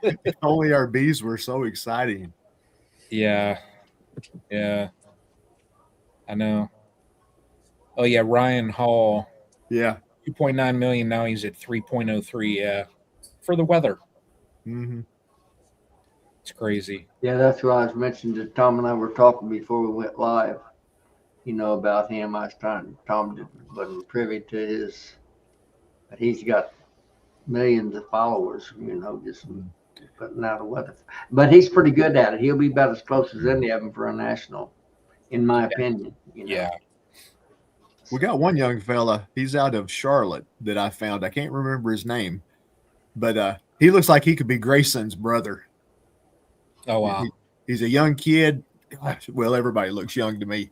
If only our bees were so exciting. Yeah. Yeah. I know. Oh, yeah. Ryan Hall, Yeah. 2.9 million. Now he's at 3.03. Yeah. For the weather. Mm-hmm. It's crazy. Yeah, that's what I was mentioning to Tom and I were talking before we went live. You know about him. I was trying. Tom wasn't privy to his, but he's got millions of followers. You know, just putting out a weather. But he's pretty good at it. He'll be about as close as any of them for a national, in my opinion. You know? Yeah. We got one young fella. He's out of Charlotte that I found. I can't remember his name, but he looks like he could be Grayson's brother. Oh, wow. He's a young kid. Gosh, well, everybody looks young to me,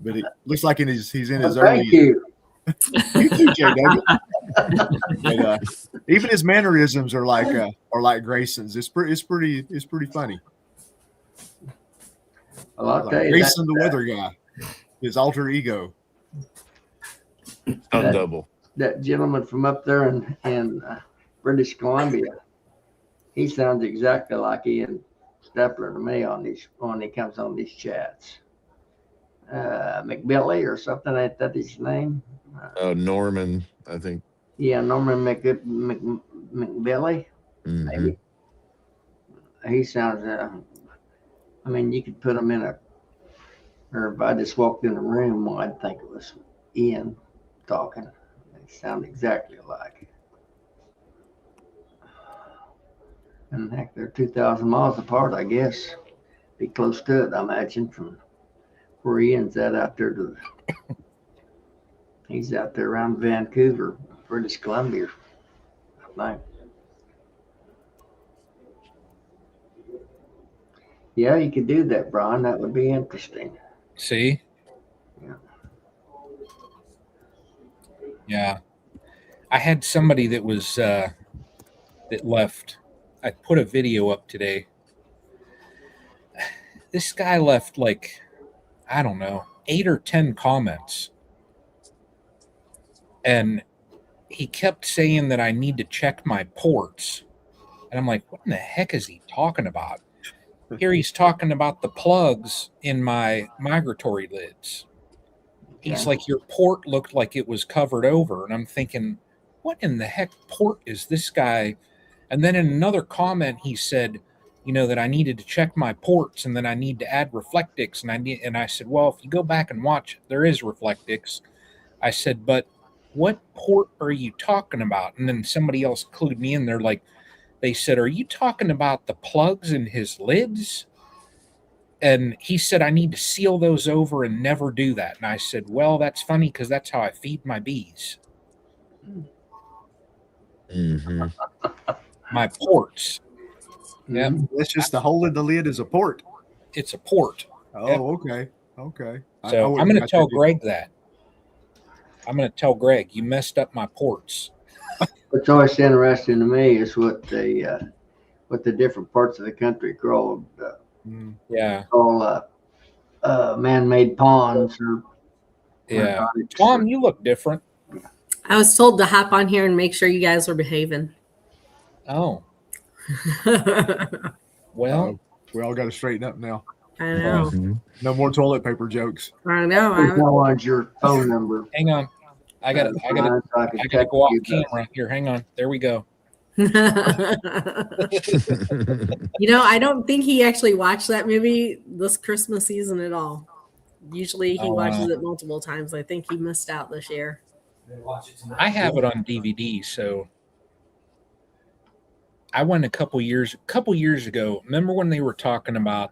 but it looks like he's in his Well, early. thank you. You too, JW. But, even his mannerisms are like Grayson's. It's pretty funny. Well, I'll Like tell you Grayson, the that, weather guy, his alter ego. On double. that gentleman from up there in British Columbia, he sounds exactly like Ian Stepler to me on these when he comes on these chats. McBilly or something, ain't that his name? Norman, I think. Yeah, Norman McBilly. Mhm. Maybe. He sounds. I mean, you could put him in or if I just walked in the room, well, I'd think it was Ian talking. They sound exactly alike. And heck, they're 2,000 miles apart, I guess. Be close to it, I imagine, from where Ian's at out there to. He's out there around Vancouver, British Columbia, I think. Yeah, you could do that, Brian. That would be interesting. See? Yeah. Yeah. I had somebody that was that left. I put a video up today. This guy left like, I don't know, 8 or 10 comments. And he kept saying that I need to check my ports. And I'm like, what in the heck is he talking about? Here he's talking about the plugs in my migratory lids. He's Okay. like, your port looked like it was covered over. And I'm thinking, what in the heck port is this guy? And then in another comment, he said, that I needed to check my ports and then I need to add Reflectix. And I said, well, if you go back and watch, there is Reflectix. I said, but what port are you talking about? And then somebody else clued me in. They said, are you talking about the plugs in his lids? And he said, I need to seal those over and never do that. And I said, well, that's funny because that's how I feed my bees. Mm-hmm. My ports. Yeah, That's just the hole in the lid is a port. it's a port. Oh, Yep. okay. Okay. So I'm going to tell Greg that. I'm going to tell Greg, you messed up my ports. What's always interesting to me is what the different parts of the country call Yeah. man-made ponds or Yeah. narcotics. Tom, you look different. I was told to hop on here and make sure you guys were behaving. Oh, well, We all got to straighten up now. I know. Mhm. No more toilet paper jokes. I know. Who wants your phone number? hang on. I got to So I can I got to text go off you guys. camera here. Hang on. There we go. I don't think he actually watched that movie this Christmas season at all. Usually he Oh, wow. watches it multiple times. I think he missed out this year. I have it on DVD, so I went a couple years ago. Remember when they were talking about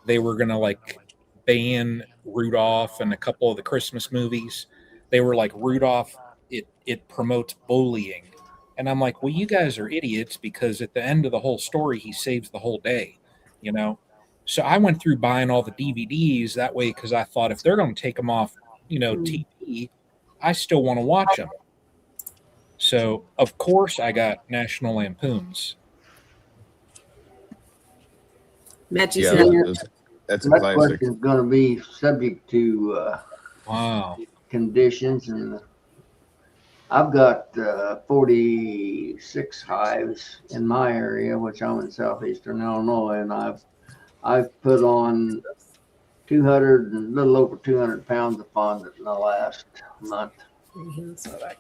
they were gonna like ban Rudolph and a couple of the Christmas movies? They were like, Rudolph, it promotes bullying. And I'm like, well, you guys are idiots because at the end of the whole story, he saves the whole day, So I went through buying all the DVDs that way because I thought if they're going to take them off, TV, I still want to watch them. So, of course, I got National Lampoons. Matt, you Yeah, said that's a That classic. question is going to be subject to Wow. conditions, and I've got 46 hives in my area, which I'm in southeastern Illinois, and I've put on 200 and a little over 200 pounds of fondant in the last month.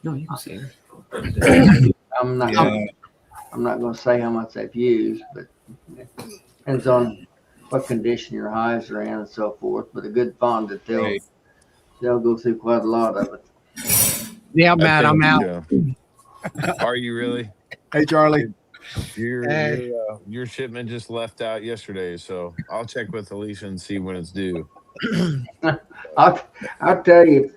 No, you can see it. I'm not Yeah. I'm not going to say how much they've used, but it depends on what condition your hives are in and so forth. But a good fondant, Right. they'll go through quite a lot of it. Yeah, I Matt, think, I'm out. Are you really? Hey, Charlie. Hey. Your shipment just left out yesterday, so I'll check with Alicia and see when it's due. I'll tell you,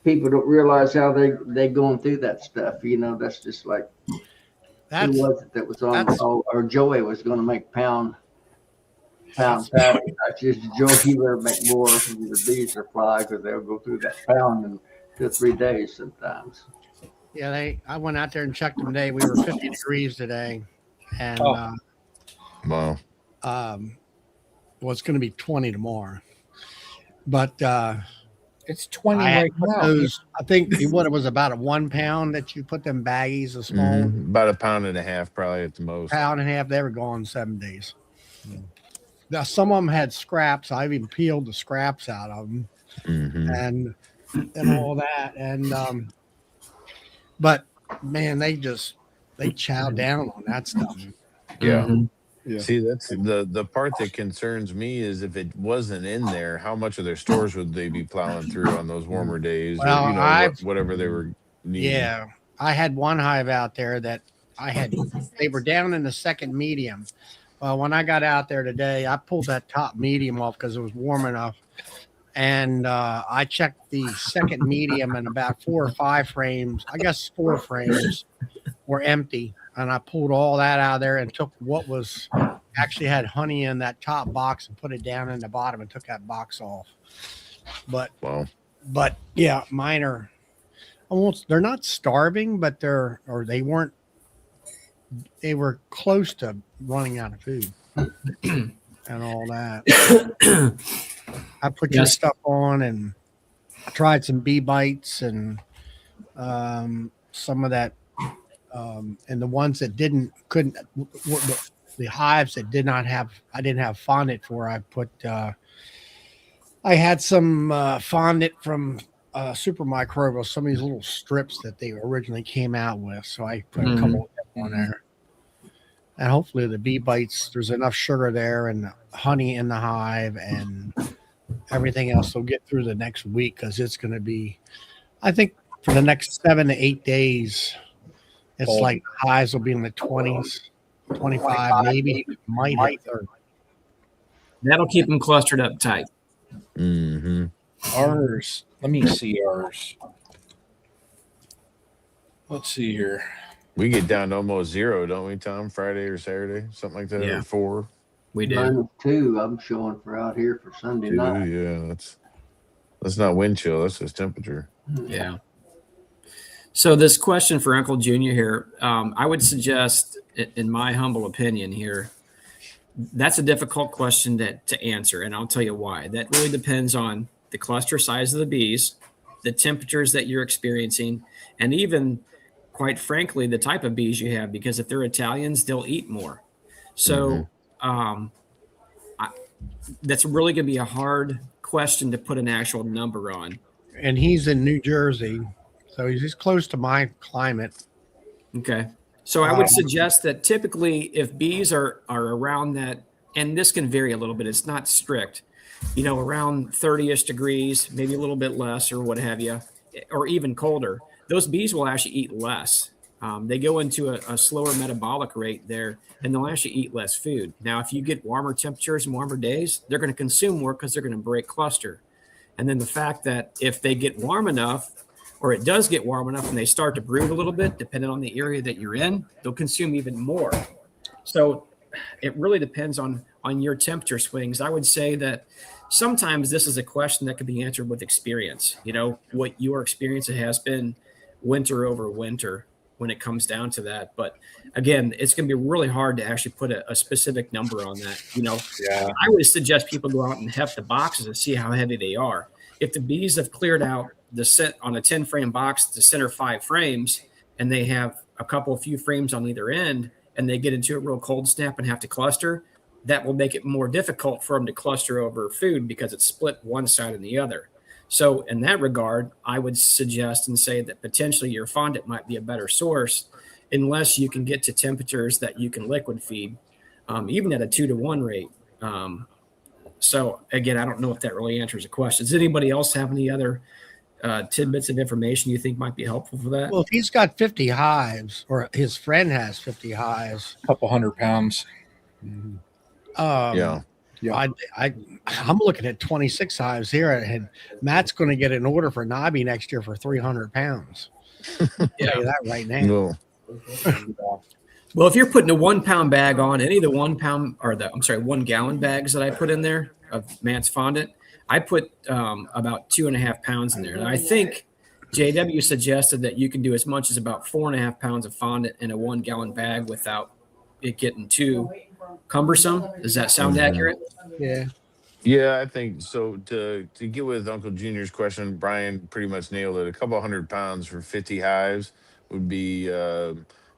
people don't realize how they going through that stuff. That's just like That's who was it that was on? that's- Or Joey was going to make pound patty. That's just Joey. You better make more of your bees or fly because they'll go through that pound in 2 or 3 days sometimes. yeah. I went out there and checked them today. We were 50 degrees today, and Oh. Wow. well, it's going to be 20 tomorrow. But It's 20 I had right put now. those. I think what it was about a 1 pound that you put them baggies, a small Mhm. About a pound and a half, probably at the most. pound and a half. They were gone 7 days. Now some of them had scraps. I even peeled the scraps out of them. Mhm. and all that. And but man, they chow down on that stuff. Yeah. Mhm. Yeah. See, that's the part that concerns me is if it wasn't in there, how much of their stores would they be plowing through on those warmer days, Well, or whatever they were needing? Yeah. I had one hive out there that they were down in the second medium. Well, when I got out there today, I pulled that top medium off because it was warm enough. And I checked the second medium, and about 4 or 5 frames, I guess 4 frames, were empty. And I pulled all that out of there and took what was actually had honey in that top box and put it down in the bottom and took that box off. But Wow. yeah, mine are almost, they're not starving, but they were close to running out of food and all that. I put your Yes. stuff on and tried some bee bites and some of that, and the ones that couldn't, the hives that I didn't have fondant for. I put, I had some fondant from super microbial, some of these little strips that they originally came out with. So I put a Mhm. couple of them on there. And hopefully the bee bites, there's enough sugar there and honey in the hive and everything else will get through the next week, because it's going to be, I think, for the next 7 to 8 days, it's Cold. like highs will be in the 20s, 25, maybe might hit 30. That'll keep them clustered up tight. Mm-hmm. Ours, let me see ours. Let's see here. We get down to almost 0, don't we, Tom? Friday or Saturday, something like that, Yeah. or 4. We do. -2, I'm showing for out here for Sunday 2, night. yeah. That's not wind chill. That's just temperature. Yeah. So this question for Uncle Junior here, I would suggest, in my humble opinion here, that's a difficult question to answer, and I'll tell you why. That really depends on the cluster size of the bees, the temperatures that you're experiencing, and even, quite frankly, the type of bees you have, because if they're Italians, they'll eat more. So that's really going to be a hard question to put an actual number on. And he's in New Jersey, so he's close to my climate. Okay. So I would suggest that typically if bees are around that, and this can vary a little bit, it's not strict, around 30-ish degrees, maybe a little bit less or what have you, or even colder, those bees will actually eat less. They go into a slower metabolic rate there, and they'll actually eat less food. Now, if you get warmer temperatures and warmer days, they're going to consume more because they're going to break cluster. And then the fact that if they get warm enough, or it does get warm enough and they start to brood a little bit, depending on the area that you're in, they'll consume even more. So it really depends on your temperature swings. I would say that sometimes this is a question that could be answered with experience, what your experience has been winter over winter when it comes down to that. But again, it's going to be really hard to actually put a specific number on that. Yeah. I would suggest people go out and heft the boxes and see how heavy they are. If the bees have cleared out the set on a 10 frame box, the center 5 frames, and they have a few frames on either end, and they get into a real cold snap and have to cluster, that will make it more difficult for them to cluster over food because it's split one side and the other. So in that regard, I would suggest and say that potentially your fondant might be a better source unless you can get to temperatures that you can liquid feed, even at a 2-to-1 rate. So again, I don't know if that really answers the question. Does anybody else have any other tidbits of information you think might be helpful for that? Well, if he's got 50 hives, or his friend has 50 hives, A couple 100 pounds. Yeah. I'm looking at 26 hives here, and Matt's going to get an order for Nobby next year for 300 pounds. I'll tell you that right now. No. Well, if you're putting a 1 pound bag on any of the 1 gallon bags that I put in there of Matt's fondant, I put about 2.5 pounds in there. And I think JW suggested that you can do as much as about 4.5 pounds of fondant in a 1 gallon bag without it getting too cumbersome. Does that sound accurate? Yeah. Yeah, I think so. To get with Uncle Junior's question, Brian pretty much nailed it. A couple 100 pounds for 50 hives would be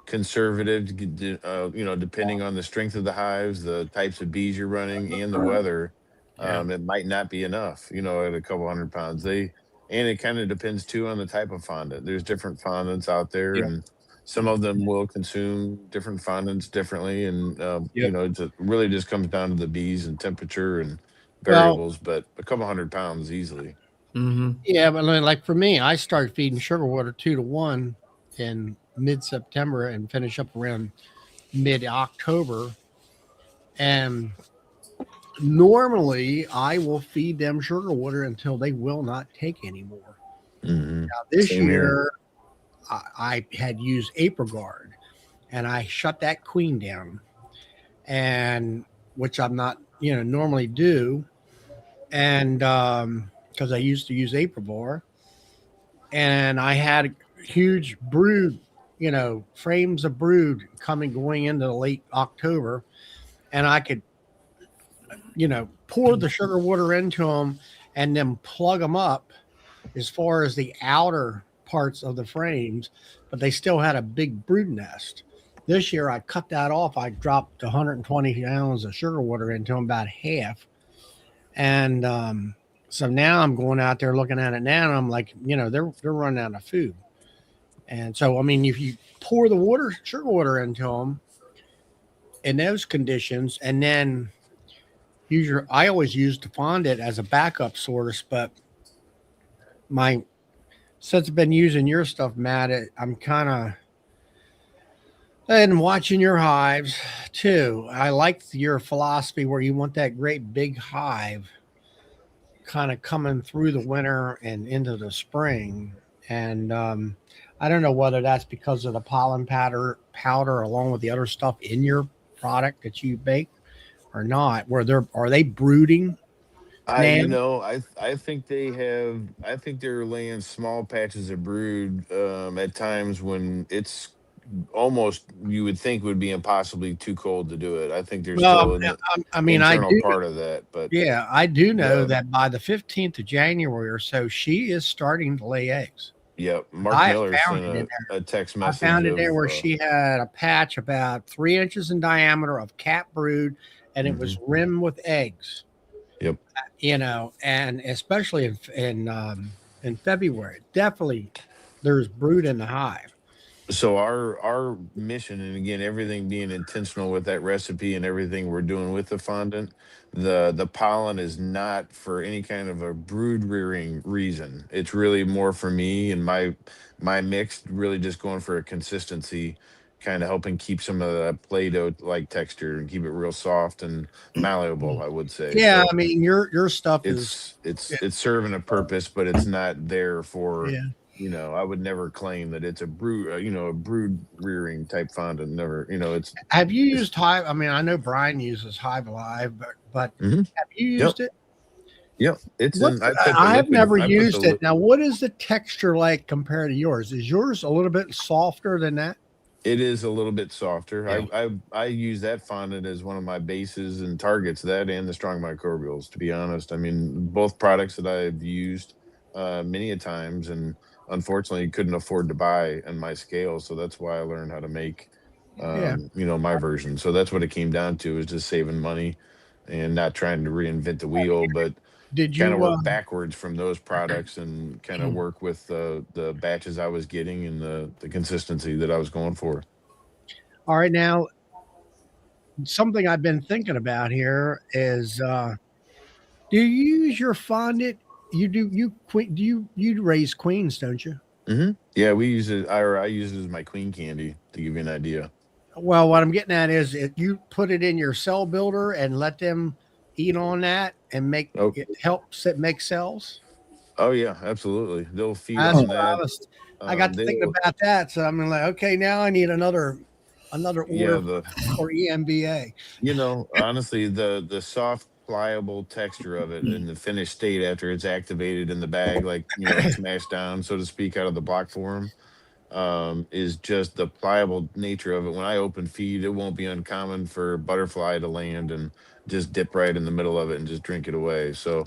conservative, depending on the strength of the hives, the types of bees you're running, and the weather. It might not be enough, at a couple 100 pounds. And it kind of depends too on the type of fondant. There's different fondants out there, and some of them will consume different fondants differently. And it really just comes down to the bees and temperature and variables. But a couple 100 pounds easily. Mm-hmm. Yeah, but like for me, I start feeding sugar water 2-to-1 in mid-September and finish up around mid-October. And normally I will feed them sugar water until they will not take anymore. Mm-hmm. Now, this Same here. year I had used AprilGuard, and I shut that queen down, and which I'm not, normally do. And because I used to use AprilBar, and I had huge brood, frames of brood going into late October, and I could, pour the sugar water into them and then plug them up as far as the outer parts of the frames, but they still had a big brood nest. This year I cut that off. I dropped 120 gallons of sugar water into them, about half. And So now I'm going out there looking at it now, and I'm like, they're running out of food. And so, I mean, if you pour the sugar water into them in those conditions, and then I always use the fondant as a backup source, but since I've been using your stuff, Matt, I'm kind of, and watching your hives too. I like your philosophy where you want that great big hive kind of coming through the winter and into the spring. And I don't know whether that's because of the pollen powder along with the other stuff in your product that you bake or not. Are they brooding? I think they're laying small patches of brood at times when it's almost, you would think, would be impossibly too cold to do it. I think there's still an I mean, internal part of that, but yeah, I do know Yeah. that by the 15th of January or so, she is starting to lay eggs. yeah, Mark I Miller found it in sent a text I message. found it there where of, she had a patch about 3 inches in diameter of cat brood, and it was rimmed with eggs. Yep. And especially in February, definitely there's brood in the hive. So our mission, and again, everything being intentional with that recipe and everything we're doing with the fondant, the pollen is not for any kind of a brood rearing reason. It's really more for me and my mix, really just going for a consistency, kind of helping keep some of the Play-Doh like texture and keep it real soft and malleable, I would say. Yeah, So I mean your stuff is it's serving a purpose, but it's not there for yeah. I would never claim that it's a brood, a brood rearing type fondant. Never, it's. Have you used Hive? I mean, I know Brian uses Hive Alive, but Mhm. have you used it? Yep, it's. I've never used it. Now, what is the texture like compared to yours? Is yours a little bit softer than that? It is a little bit softer. Yeah. I use that fondant as one of my bases and targets, that and the strong microbials. To be honest, I mean, both products that I've used many a times, and unfortunately couldn't afford to buy on my scale, so that's why I learned how to make Yeah. my version. So that's what it came down to, is just saving money and not trying to reinvent the wheel, but Did kind you of work backwards from those products and kind of work with the batches I was getting and the consistency that I was going for. all right now? Something I've been thinking about here is do you use your fondant? You raise queens, don't you? Yeah, we use it. I use it as my queen candy, to give you an idea. Well, what I'm getting at is if you put it in your cell builder and let them eat on that and it helps it make cells. Oh yeah, absolutely. They'll feed That's on what that. I got to They thinking will- about that. So I'm like, okay, now I need another Yeah, order for EMBA. honestly, the soft, pliable texture of it in the finished state after it's activated in the bag, like smashed down, so to speak, out of the block form, is just the pliable nature of it. When I open feed, it won't be uncommon for butterfly to land and just dip right in the middle of it and just drink it away. So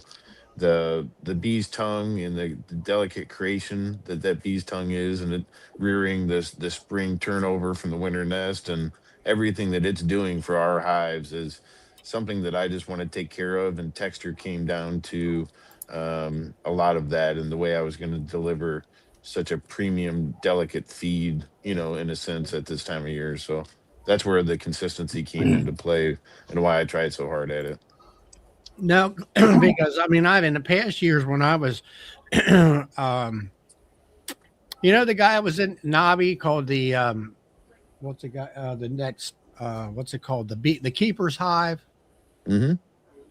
the bee's tongue and the delicate creation that bee's tongue is, and it rearing the spring turnover from the winter nest, and everything that it's doing for our hives is something that I just want to take care of. And texture came down to a lot of that, and the way I was going to deliver such a premium delicate feed, in a sense, at this time of year. So that's where the consistency came into play and why I tried so hard at it. No, because I mean, I've in the past years when I was, the guy that was in Nobby called the, what's the guy, the next, what's it called? The Keeper's Hive. Mm-hmm.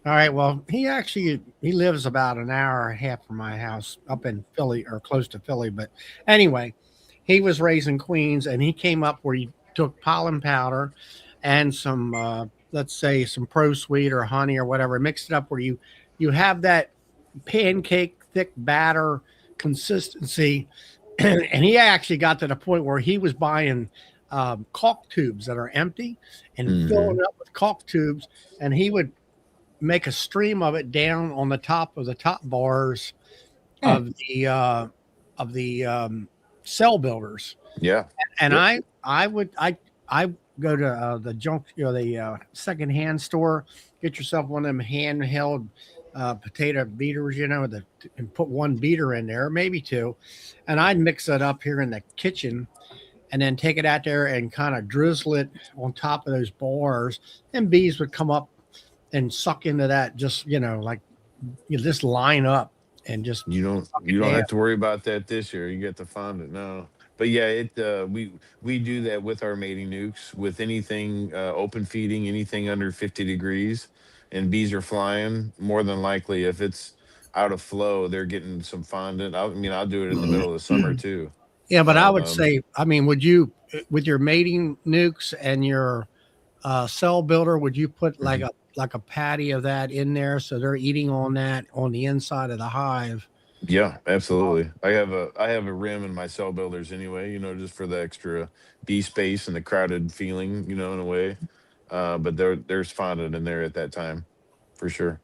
All right. Well, he lives about an hour and a half from my house up in Philly or close to Philly. But anyway, he was raising queens, and he came up where he took pollen powder and some, let's say some Pro Sweet or honey or whatever, mixed it up where you have that pancake thick batter consistency. And he actually got to the point where he was buying caulk tubes that are empty and filling up with caulk tubes, and he would make a stream of it down on the top of the top bars of the cell builders. Yeah. And I go to the junk, the secondhand store, get yourself one of them handheld potato beaters, and put one beater in there, maybe two, and I'd mix it up here in the kitchen, and then take it out there and kind of drizzle it on top of those bars, and bees would come up and suck into that. Just like just line up and just You don't have to worry about that this year. You get to fondant now. But yeah, we do that with our mating nukes, with anything open feeding, anything under 50 degrees, and bees are flying. More than likely, if it's out of flow, they're getting some fondant. I'll do it in the middle of the summer too. Yeah, but I would Um, say, would you, with your mating nukes and your cell builder, would you put like a patty of that in there so they're eating on that on the inside of the hive? Yeah, absolutely. I have a rim in my cell builders anyway, just for the extra bee space and the crowded feeling, in a way. But there's fondant in there at that time, for sure.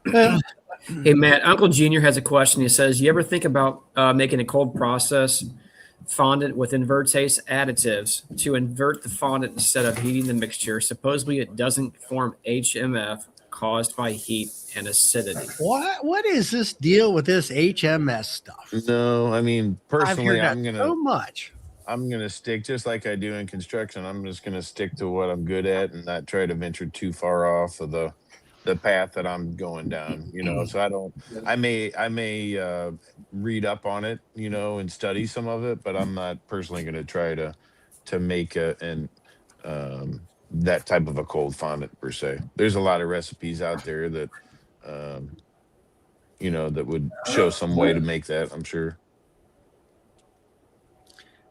Hey, Matt, Uncle Junior has a question. He says, you ever think about making a cold process fondant with invertase additives to invert the fondant instead of heating the mixture? Supposedly it doesn't form HMF caused by heat and acidity. What is this deal with this HMS stuff? No, personally, I've heard that so much. I'm gonna stick, just like I do in construction. I'm just gonna stick to what I'm good at and not try to venture too far off of the path that I'm going down. So I may read up on it, and study some of it, but I'm not personally gonna try to make that type of a cold fondant per se. There's a lot of recipes out there that that would show some way to make that, I'm sure.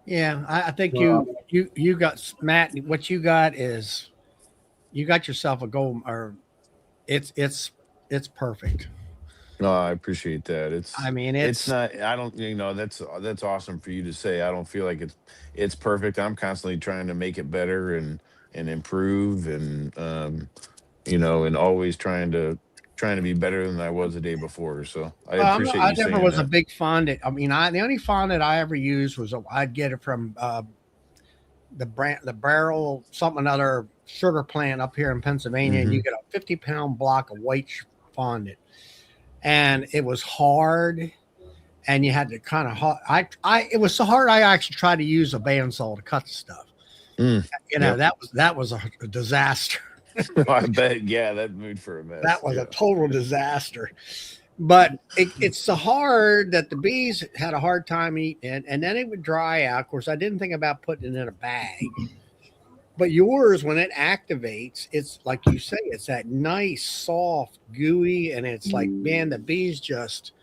Yeah, I think you got, Matt. What you got is you got yourself a gold, or it's perfect. No, I appreciate that. It's not, I don't, that's awesome for you to say. I don't feel like it's perfect. I'm constantly trying to make it better and improve and, and always trying to be better than I was the day before. So I appreciate I you saying never was that. a big fondant. The only fondant I ever used was I'd get it from the barrel something other sugar plant up here in Pennsylvania, and you get a 50-pound block of white fondant, and it was hard, and you had to kind of it was so hard I actually tried to use a bandsaw to cut the stuff. That was a disaster. I bet. Yeah, that moved for a mess. That was a total disaster. But it's so hard that the bees had a hard time eating it, and then it would dry out. Of course, I didn't think about putting it in a bag. But yours, when it activates, it's like you say, it's that nice, soft, gooey, and it's like, man, the bees just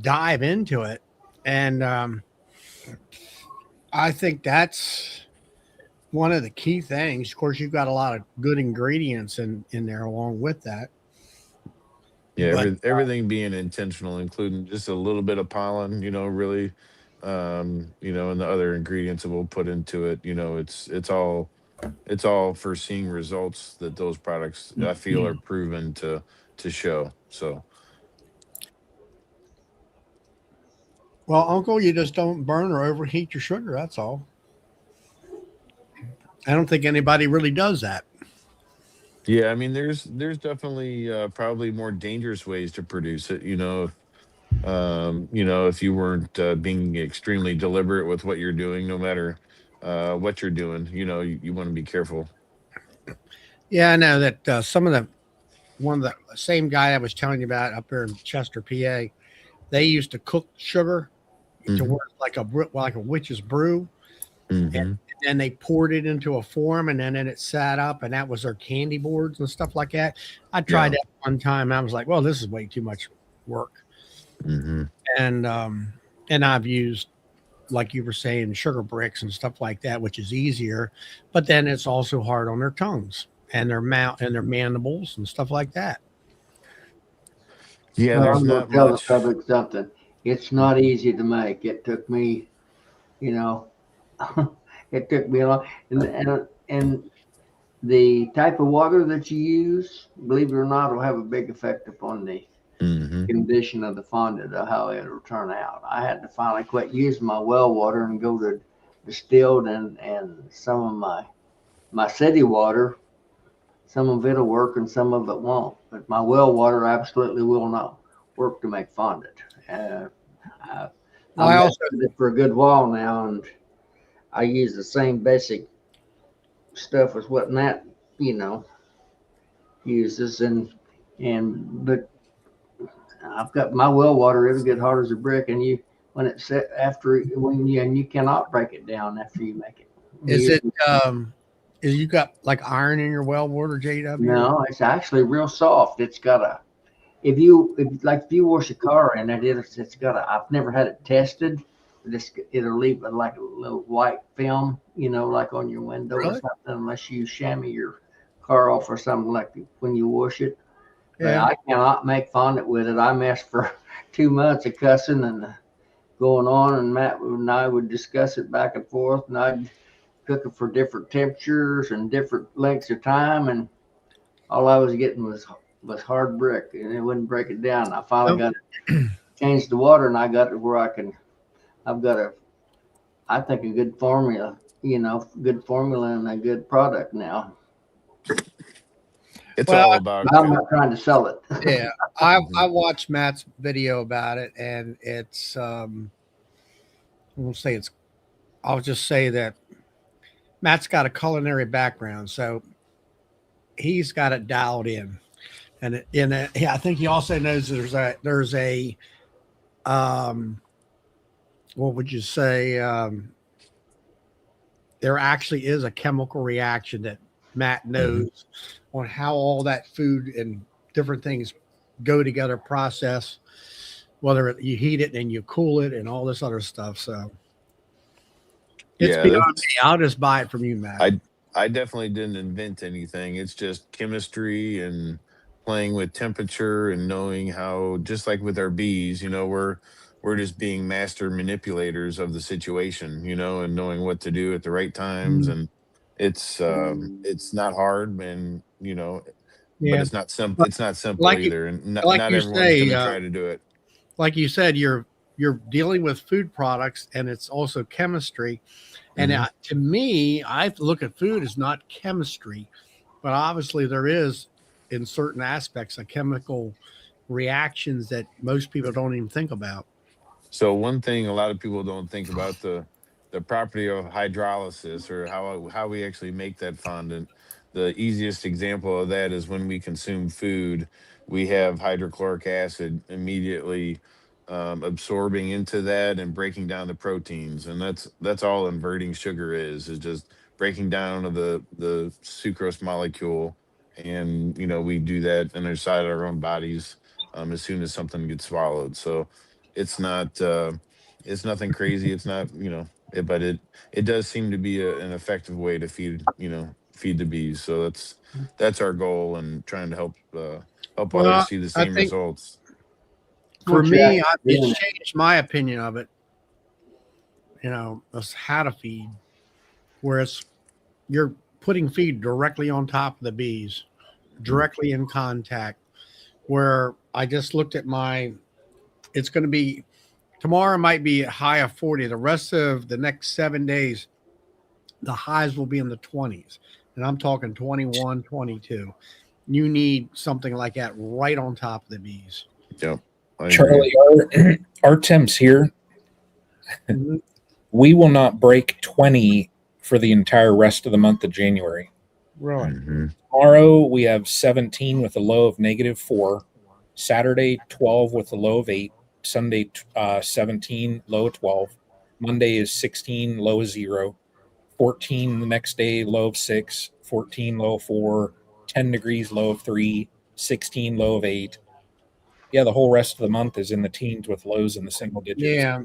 dive into it. And I think that's one of the key things. Of course, you've got a lot of good ingredients in there along with that. Yeah, But, everything being intentional, including just a little bit of pollen, really, and the other ingredients that we'll put into it. It's all for seeing results that those products I feel are proven to show. So, well, Uncle, you just don't burn or overheat your sugar. That's all. I don't think anybody really does that. yeah, there's definitely probably more dangerous ways to produce it. If you weren't being extremely deliberate with what you're doing, no matter what you're doing, you want to be careful. Yeah, I know that one of the same guy I was telling you about up here in Chester, PA, they used to cook sugar to where it's like a witch's brew. And then they poured it into a form, and then it sat up, and that was their candy boards and stuff like that. I tried that one time, and I was like, well, this is way too much work. And I've used, like you were saying, sugar bricks and stuff like that, which is easier, but then it's also hard on their tongues and their mouth and their mandibles and stuff like that. Yeah, Well, there's I'm not gonna tell the much. public something. It's not easy to make. It took me, it took me a long, and the type of water that you use, believe it or not, will have a big effect upon the condition of the fondant of how it'll turn out. I had to finally quit using my well water and go to distilled, and some of my city water, some of it'll work and some of it won't. but my well water absolutely will not work to make fondant. I I also used it for a good while now, and I use the same basic stuff as what Matt, uses, but I've got my well water. It'll get hard as a brick, and you cannot break it down after you make it. is you got like iron in your well water, JW? No, it's actually real soft. It's got if you wash a car in it, I've never had it tested. It'll leave like a little white film, like on your window or something, unless you chamois your car off or something like when you wash it. But Yeah. I cannot make fondant with it. I messed for 2 months of cussing and going on, and Matt and I would discuss it back and forth, and I'd cook it for different temperatures and different lengths of time, and all I was getting was hard brick, and it wouldn't break it down. I finally got it changed the water, and I got it where I've got I think a good formula, good formula and a good product now. It's Well, all about I'm not trying to sell it. Yeah, I watched Matt's video about it, and it's I'll just say that Matt's got a culinary background, so he's got it dialed in, and I think he also knows there's a what would you say? There actually is a chemical reaction that Matt knows on how all that food and different things go together, process, whether you heat it and you cool it and all this other stuff. So it's beyond me. I'll just buy it from you, Matt. I definitely didn't invent anything. It's just chemistry and playing with temperature and knowing how, just like with our bees, we're just being master manipulators of the situation, and knowing what to do at the right times. And it's not hard, and but it's not simple. It's not simple either, and not everyone's going to try to do it. Like you said, you're dealing with food products, and it's also chemistry. And to me, I look at food as not chemistry, but obviously there is, in certain aspects, a chemical reactions that most people don't even think about. So one thing a lot of people don't think about, the property of hydrolysis, or how we actually make that fondant. The easiest example of that is when we consume food, we have hydrochloric acid immediately absorbing into that and breaking down the proteins, and that's all inverting sugar is just breaking down of the sucrose molecule, and we do that inside our own bodies as soon as something gets swallowed. So it's nothing crazy. It's not but it does seem to be an effective way to feed the bees. So that's our goal, and trying to help others see the same results. For me, it's changed my opinion of it. As how to feed, where you're putting feed directly on top of the bees, directly in contact. Where I just looked at it's going to be tomorrow might be a high of 40. The rest of the next 7 days, the highs will be in the 20s, and I'm talking 21, 22. You need something like that right on top of the bees. Yep. Charlie, our temps here, we will not break 20 for the entire rest of the month of January. Really? Tomorrow we have 17 with a low of -4. Saturday 12 with a low of 8. Sunday 17, low of 12. Monday is 16, low of 0. 14 the next day, low of 6. 14, low of 4. 10 degrees, low of 3. 16, low of 8. Yeah, the whole rest of the month is in the teens with lows in the single digits. Yeah.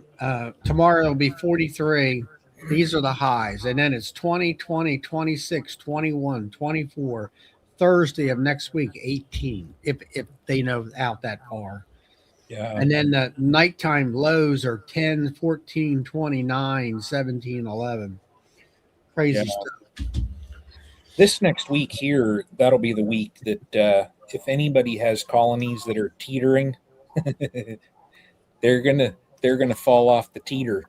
Tomorrow it'll be 43. These are the highs. And then it's 20, 20, 26, 21, 24. Thursday of next week, 18, if they know out that far. Yeah. And then the nighttime lows are 10, 14, 29, 17, 11. Crazy stuff. This next week here, that'll be the week that if anybody has colonies that are teetering, they're gonna fall off the teeter.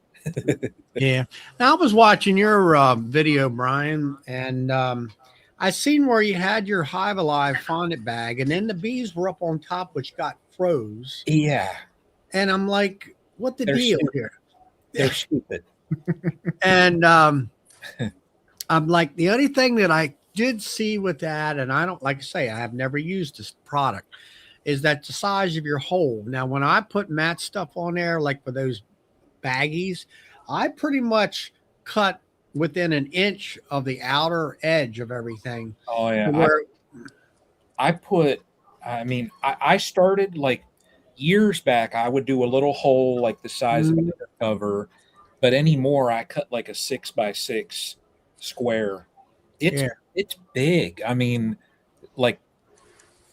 Yeah. Now, I was watching your video, Brian, and I seen where you had your Hive Alive fondant bag, and then the bees were up on top, which got froze. Yeah, And I'm like, what the They're deal stupid. here? they're stupid. And I'm like, the only thing that I did see with that, and I don't, like I say, I have never used this product, is that the size of your hole. Now, when I put mat stuff on there, like for those baggies, I pretty much cut within an inch of the outer edge of everything. Oh yeah, Where, I started like years back. I would do a little hole like the size of an cover, but anymore I cut like a 6x6 square. It's big. I mean, like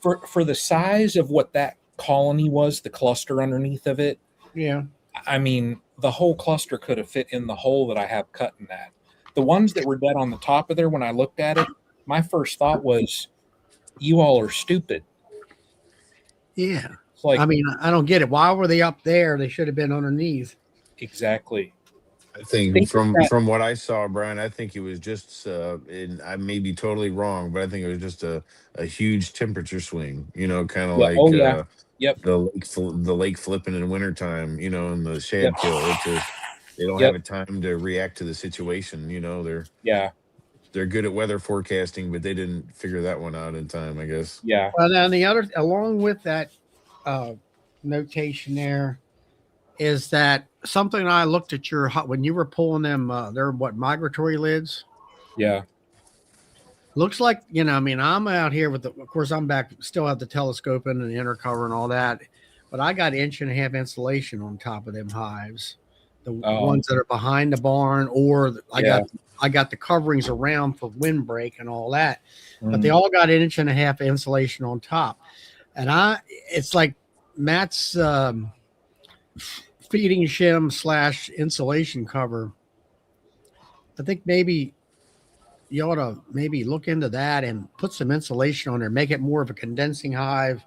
for the size of what that colony was, the cluster underneath of it. yeah. I mean, the whole cluster could have fit in the hole that I have cut in that. The ones that were dead on the top of there, when I looked at it, my first thought was, you all are stupid. Yeah. It's like, I mean, I don't get it. Why were they up there? They should have been underneath. exactly. I think Think from that- from what I saw, Brian, I think it was just and I may be totally wrong, but I think it was just a huge temperature swing, kind of Yeah. like Oh, yeah. Yep. the lake flipping in wintertime, and the shad Yep. kill. It's just they don't Yep. have a time to react to the situation, Yeah. they're good at weather forecasting, but they didn't figure that one out in time, I guess. Yeah. Well, then the other, along with that notation there, is that something I looked at when you were pulling them, they're what, migratory lids? Yeah. Looks like, I mean, I'm out here with of course, I'm back, still have the telescope in and the inner cover and all that, but I got 1.5 inch insulation on top of them hives, the ones that are behind the barn, or I got the coverings around for windbreak and all that, but they all got 1.5 inch insulation on top. And it's like Matt's feeding shim / insulation cover. I think maybe you ought to maybe look into that and put some insulation on there, make it more of a condensing hive.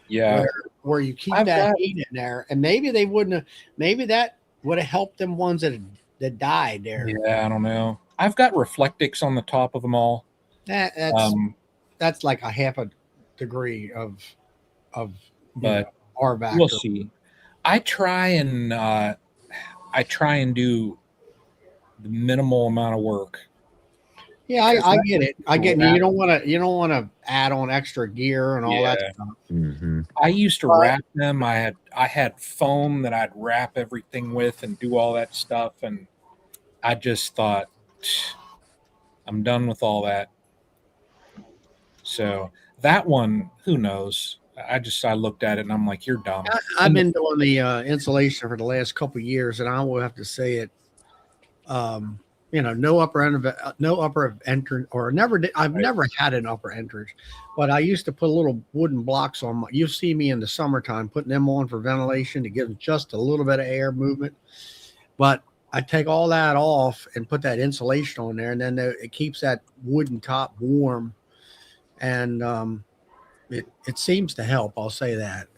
Yeah. Where you keep I've that got- heat in there, and maybe they wouldn't have, maybe that would have helped them ones that died there. Yeah. I don't know. I've got Reflectix on the top of them all. That's like a 1/2 degree of But RVAC. we'll see. I try and do the minimal amount of work. Yeah, I get it. I get it. Wrap. You don't want to add on extra gear and all that Yeah. stuff. Mm-hmm. I used to wrap them. I had foam that I'd wrap everything with and do all that stuff, and I just thought, I'm done with all that. So that one, who knows? I looked at it and I'm like, you're dumb. I've been doing the insulation for the last couple of years, and I will have to say it. No upper entrance, or never did. I've never had an upper entrance, but I used to put little wooden blocks on. You see me in the summertime putting them on for ventilation to give them just a little bit of air movement. But I take all that off and put that insulation on there, and then it keeps that wooden top warm, and it seems to help. I'll say that.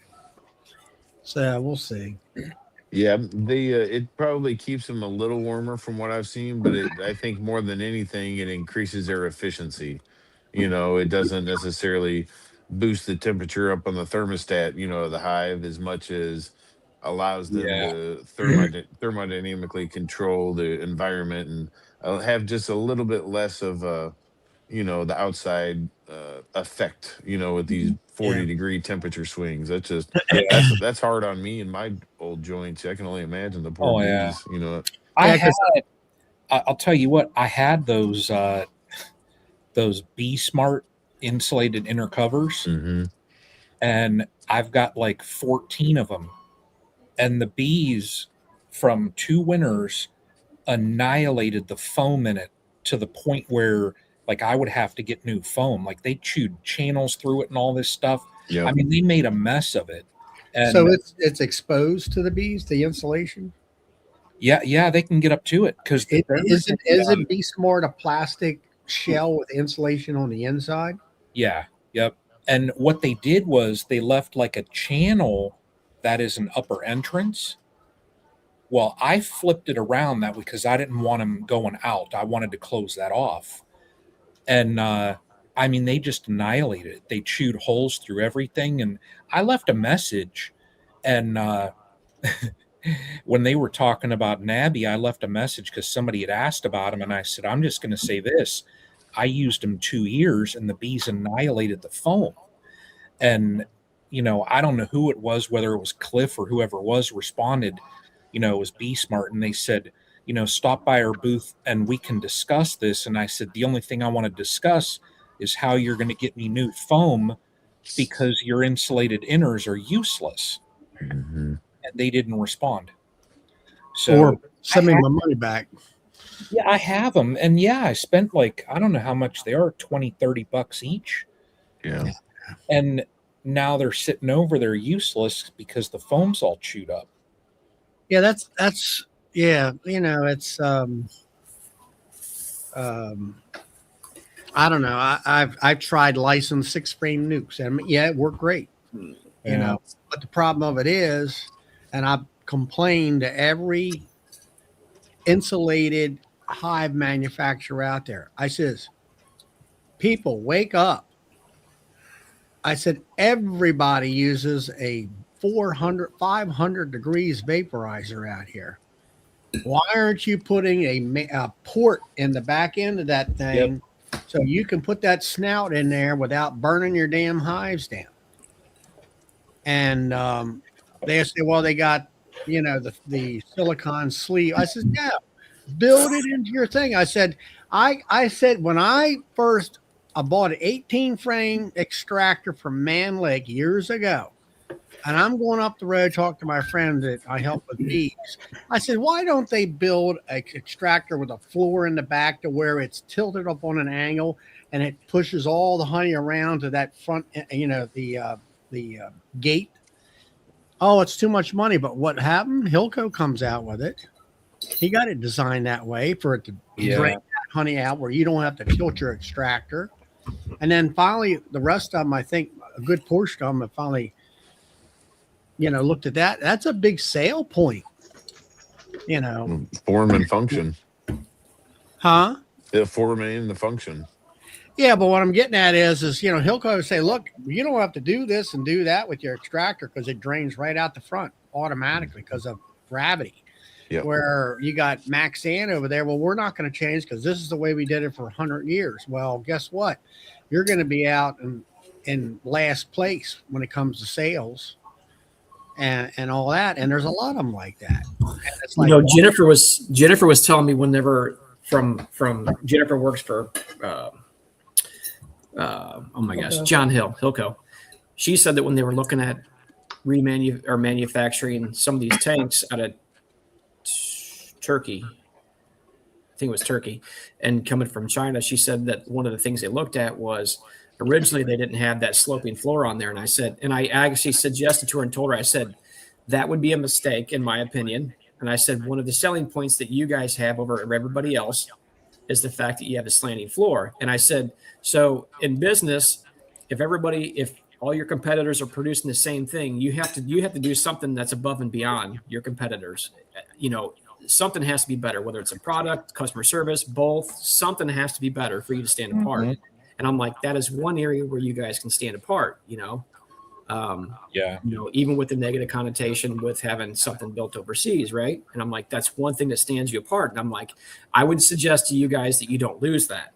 So we'll see. Yeah, it probably keeps them a little warmer from what I've seen, but I think more than anything, it increases their efficiency. It doesn't necessarily boost the temperature up on the thermostat, of the hive as much as allows them to thermodynamically control the environment and have just a little bit less of the outside effect, with these 40-degree temperature swings. That's just that's hard on me and my old joints. I can only imagine the poor bees. I'll tell you what, I had those Bee Smart insulated inner covers, Mm-hmm. and I've got like 14 of them, and the bees from 2 winters annihilated the foam in it to the point where, like, I would have to get new foam. Like, they chewed channels through it and all this stuff. Yeah. I mean, they made a mess of it. And So it's exposed to the bees, the insulation. yeah, they can get up to it because Isn't Bee Smart a plastic shell with insulation on the inside? Yeah, yep. And what they did was they left like a channel that is an upper entrance. Well, I flipped it around that way because I didn't want them going out. I wanted to close that off. And I mean, they just annihilated it. They chewed holes through everything. And I left a message, and when they were talking about Nabby, I left a message because somebody had asked about him, and I said, I'm just going to say this. I used them 2 years, and the bees annihilated the foam. And, you know, I don't know who it was, whether it was Cliff or whoever it was, responded, you know, it was Bee Smart, and they said, you know, stop by our booth and we can discuss this. And I said, the only thing I want to discuss is how you're going to get me new foam because your insulated inners are useless. Mhm. And they didn't respond. So Or send me my money back. yeah, I have them. And yeah, I spent like, I don't know how much they are, 20, 30 bucks each. Yeah. And now they're sitting over there useless because the foam's all chewed up. Yeah, that's yeah, you know, it's I don't know. I've tried licensed 6-frame nukes, and yeah, it worked great. You know, but the problem of it is, and I've complained to every insulated hive manufacturer out there. I says, people, wake up. I said, everybody uses a 400, 500 degrees vaporizer out here. Why aren't you putting a port in the back end of that thing so you can put that snout in there without burning your damn hives down? And they say, well, they got, you know, the silicone sleeve. I said, yeah, build it into your thing. I said, I said, when I bought an 18-frame extractor from Man Lake years ago, and I'm going up the road, talk to my friend that I help with bees. I said, why don't they build an extractor with a floor in the back to where it's tilted up on an angle and it pushes all the honey around to that front, you know, the gate? Oh, it's too much money. But what happened? Hilco comes out with it. He got it designed that way for it to drain that honey out where you don't have to tilt your extractor. And then finally, the rest of them, I think a good portion of them have finally, you know, looked at that. That's a big sale point, you know. Form and function. Huh? The form and the function. Yeah, but what I'm getting at is you know, Hilco say, look, you don't have to do this and do that with your extractor because it drains right out the front automatically because of gravity. Yep. Where you got Maxan over there, well, we're not going to change because this is the way we did it for 100 years. Well, guess what? You're going to be out in last place when it comes to sales and all that. And there's a lot of them like that. And it's like, You know, Jennifer was telling me whenever from Jennifer works for oh my gosh, John Hilco. She said that when they were looking at manufacturing some of these tanks out of Turkey, I think it was Turkey, and coming from China, she said that one of the things they looked at was originally they didn't have that sloping floor on there. And I said, and I actually suggested to her and told her, I said, that would be a mistake in my opinion. And I said, one of the selling points that you guys have over everybody else is the fact that you have a slanting floor. And I said, so in business, if all your competitors are producing the same thing, you have to do something that's above and beyond your competitors. You know, something has to be better, whether it's a product, customer service, both. Something has to be better for you to stand apart. Mm-hmm. And I'm like, that is one area where you guys can stand apart, you know. You know, even with the negative connotation with having something built overseas, right? And I'm like, that's one thing that stands you apart. And I'm like, I would suggest to you guys that you don't lose that.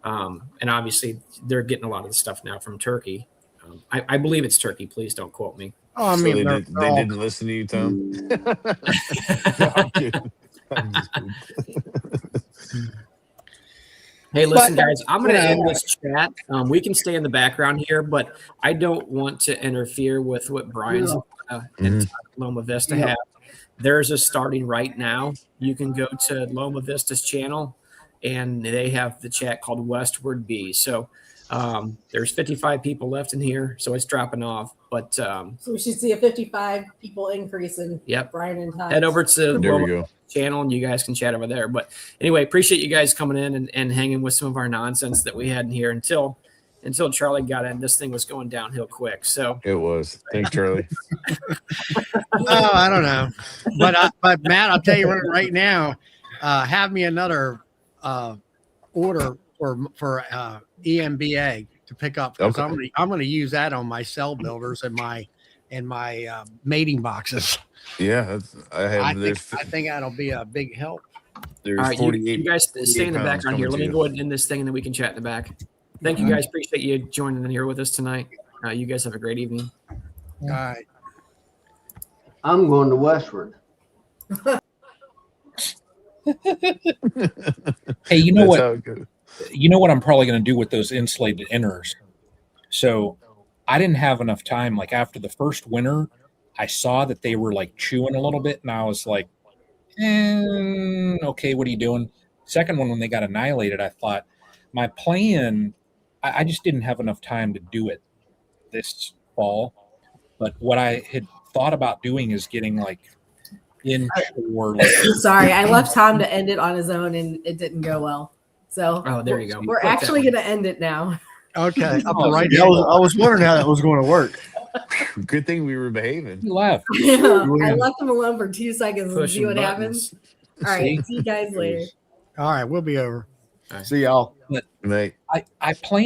And obviously, they're getting a lot of the stuff now from Turkey. I believe it's Turkey. Please don't quote me. oh, I mean, So they didn't listen to you, Tom? No, I'm kidding. I'm just kidding. Hey, listen, guys, I'm going to end this chat. We can stay in the background here, but I don't want to interfere with what Brian's and Loma Vista have. There's a starting right now. You can go to Loma Vista's channel, and they have the chat called Westward Bee. So there's 55 people left in here, so it's dropping off. But So we should see a 55 people increase in Brian and Todd. Head over to There we Loma go. channel and you guys can chat over there. But anyway, appreciate you guys coming in and hanging with some of our nonsense that we had in here until Charlie got in. This thing was going downhill quick. So It was. Thanks, Charlie. Oh, I don't know, but Matt, I'll tell you right now, have me another order for EMBA to pick up. 'Cause Okay. I'm gonna use that on my cell builders and my mating boxes. Yeah, I have. I think that'll be a big help. There's All right, 48. you guys stay in the 48 pounds background here. coming Let to me you. go ahead and end this thing, and then we can chat in the back. Thank you guys. Appreciate you joining in here with us tonight. You guys have a great evening. All right. I'm going to Westward. Hey, you know That's what? how it goes. You know what I'm probably going to do with those insulated inners. So I didn't have enough time. Like after the first winter, I saw that they were like chewing a little bit, and I was like, okay, what are you doing? Second one, when they got annihilated, I thought my plan, I just didn't have enough time to do it this fall. But what I had thought about doing is getting like inshore. Like, Sorry, I left Tom to end it on his own, and it didn't go well. So Oh, there you go. we're Click that actually one. going to end it now. Okay. Up Oh, the right. Yeah, I was wondering how that was going to work. Good thing we were behaving. you left. I left him alone for 2 seconds and see Pushing what buttons. happens. All right, see you guys later. All right, we'll be over. See y'all. Mate. I plan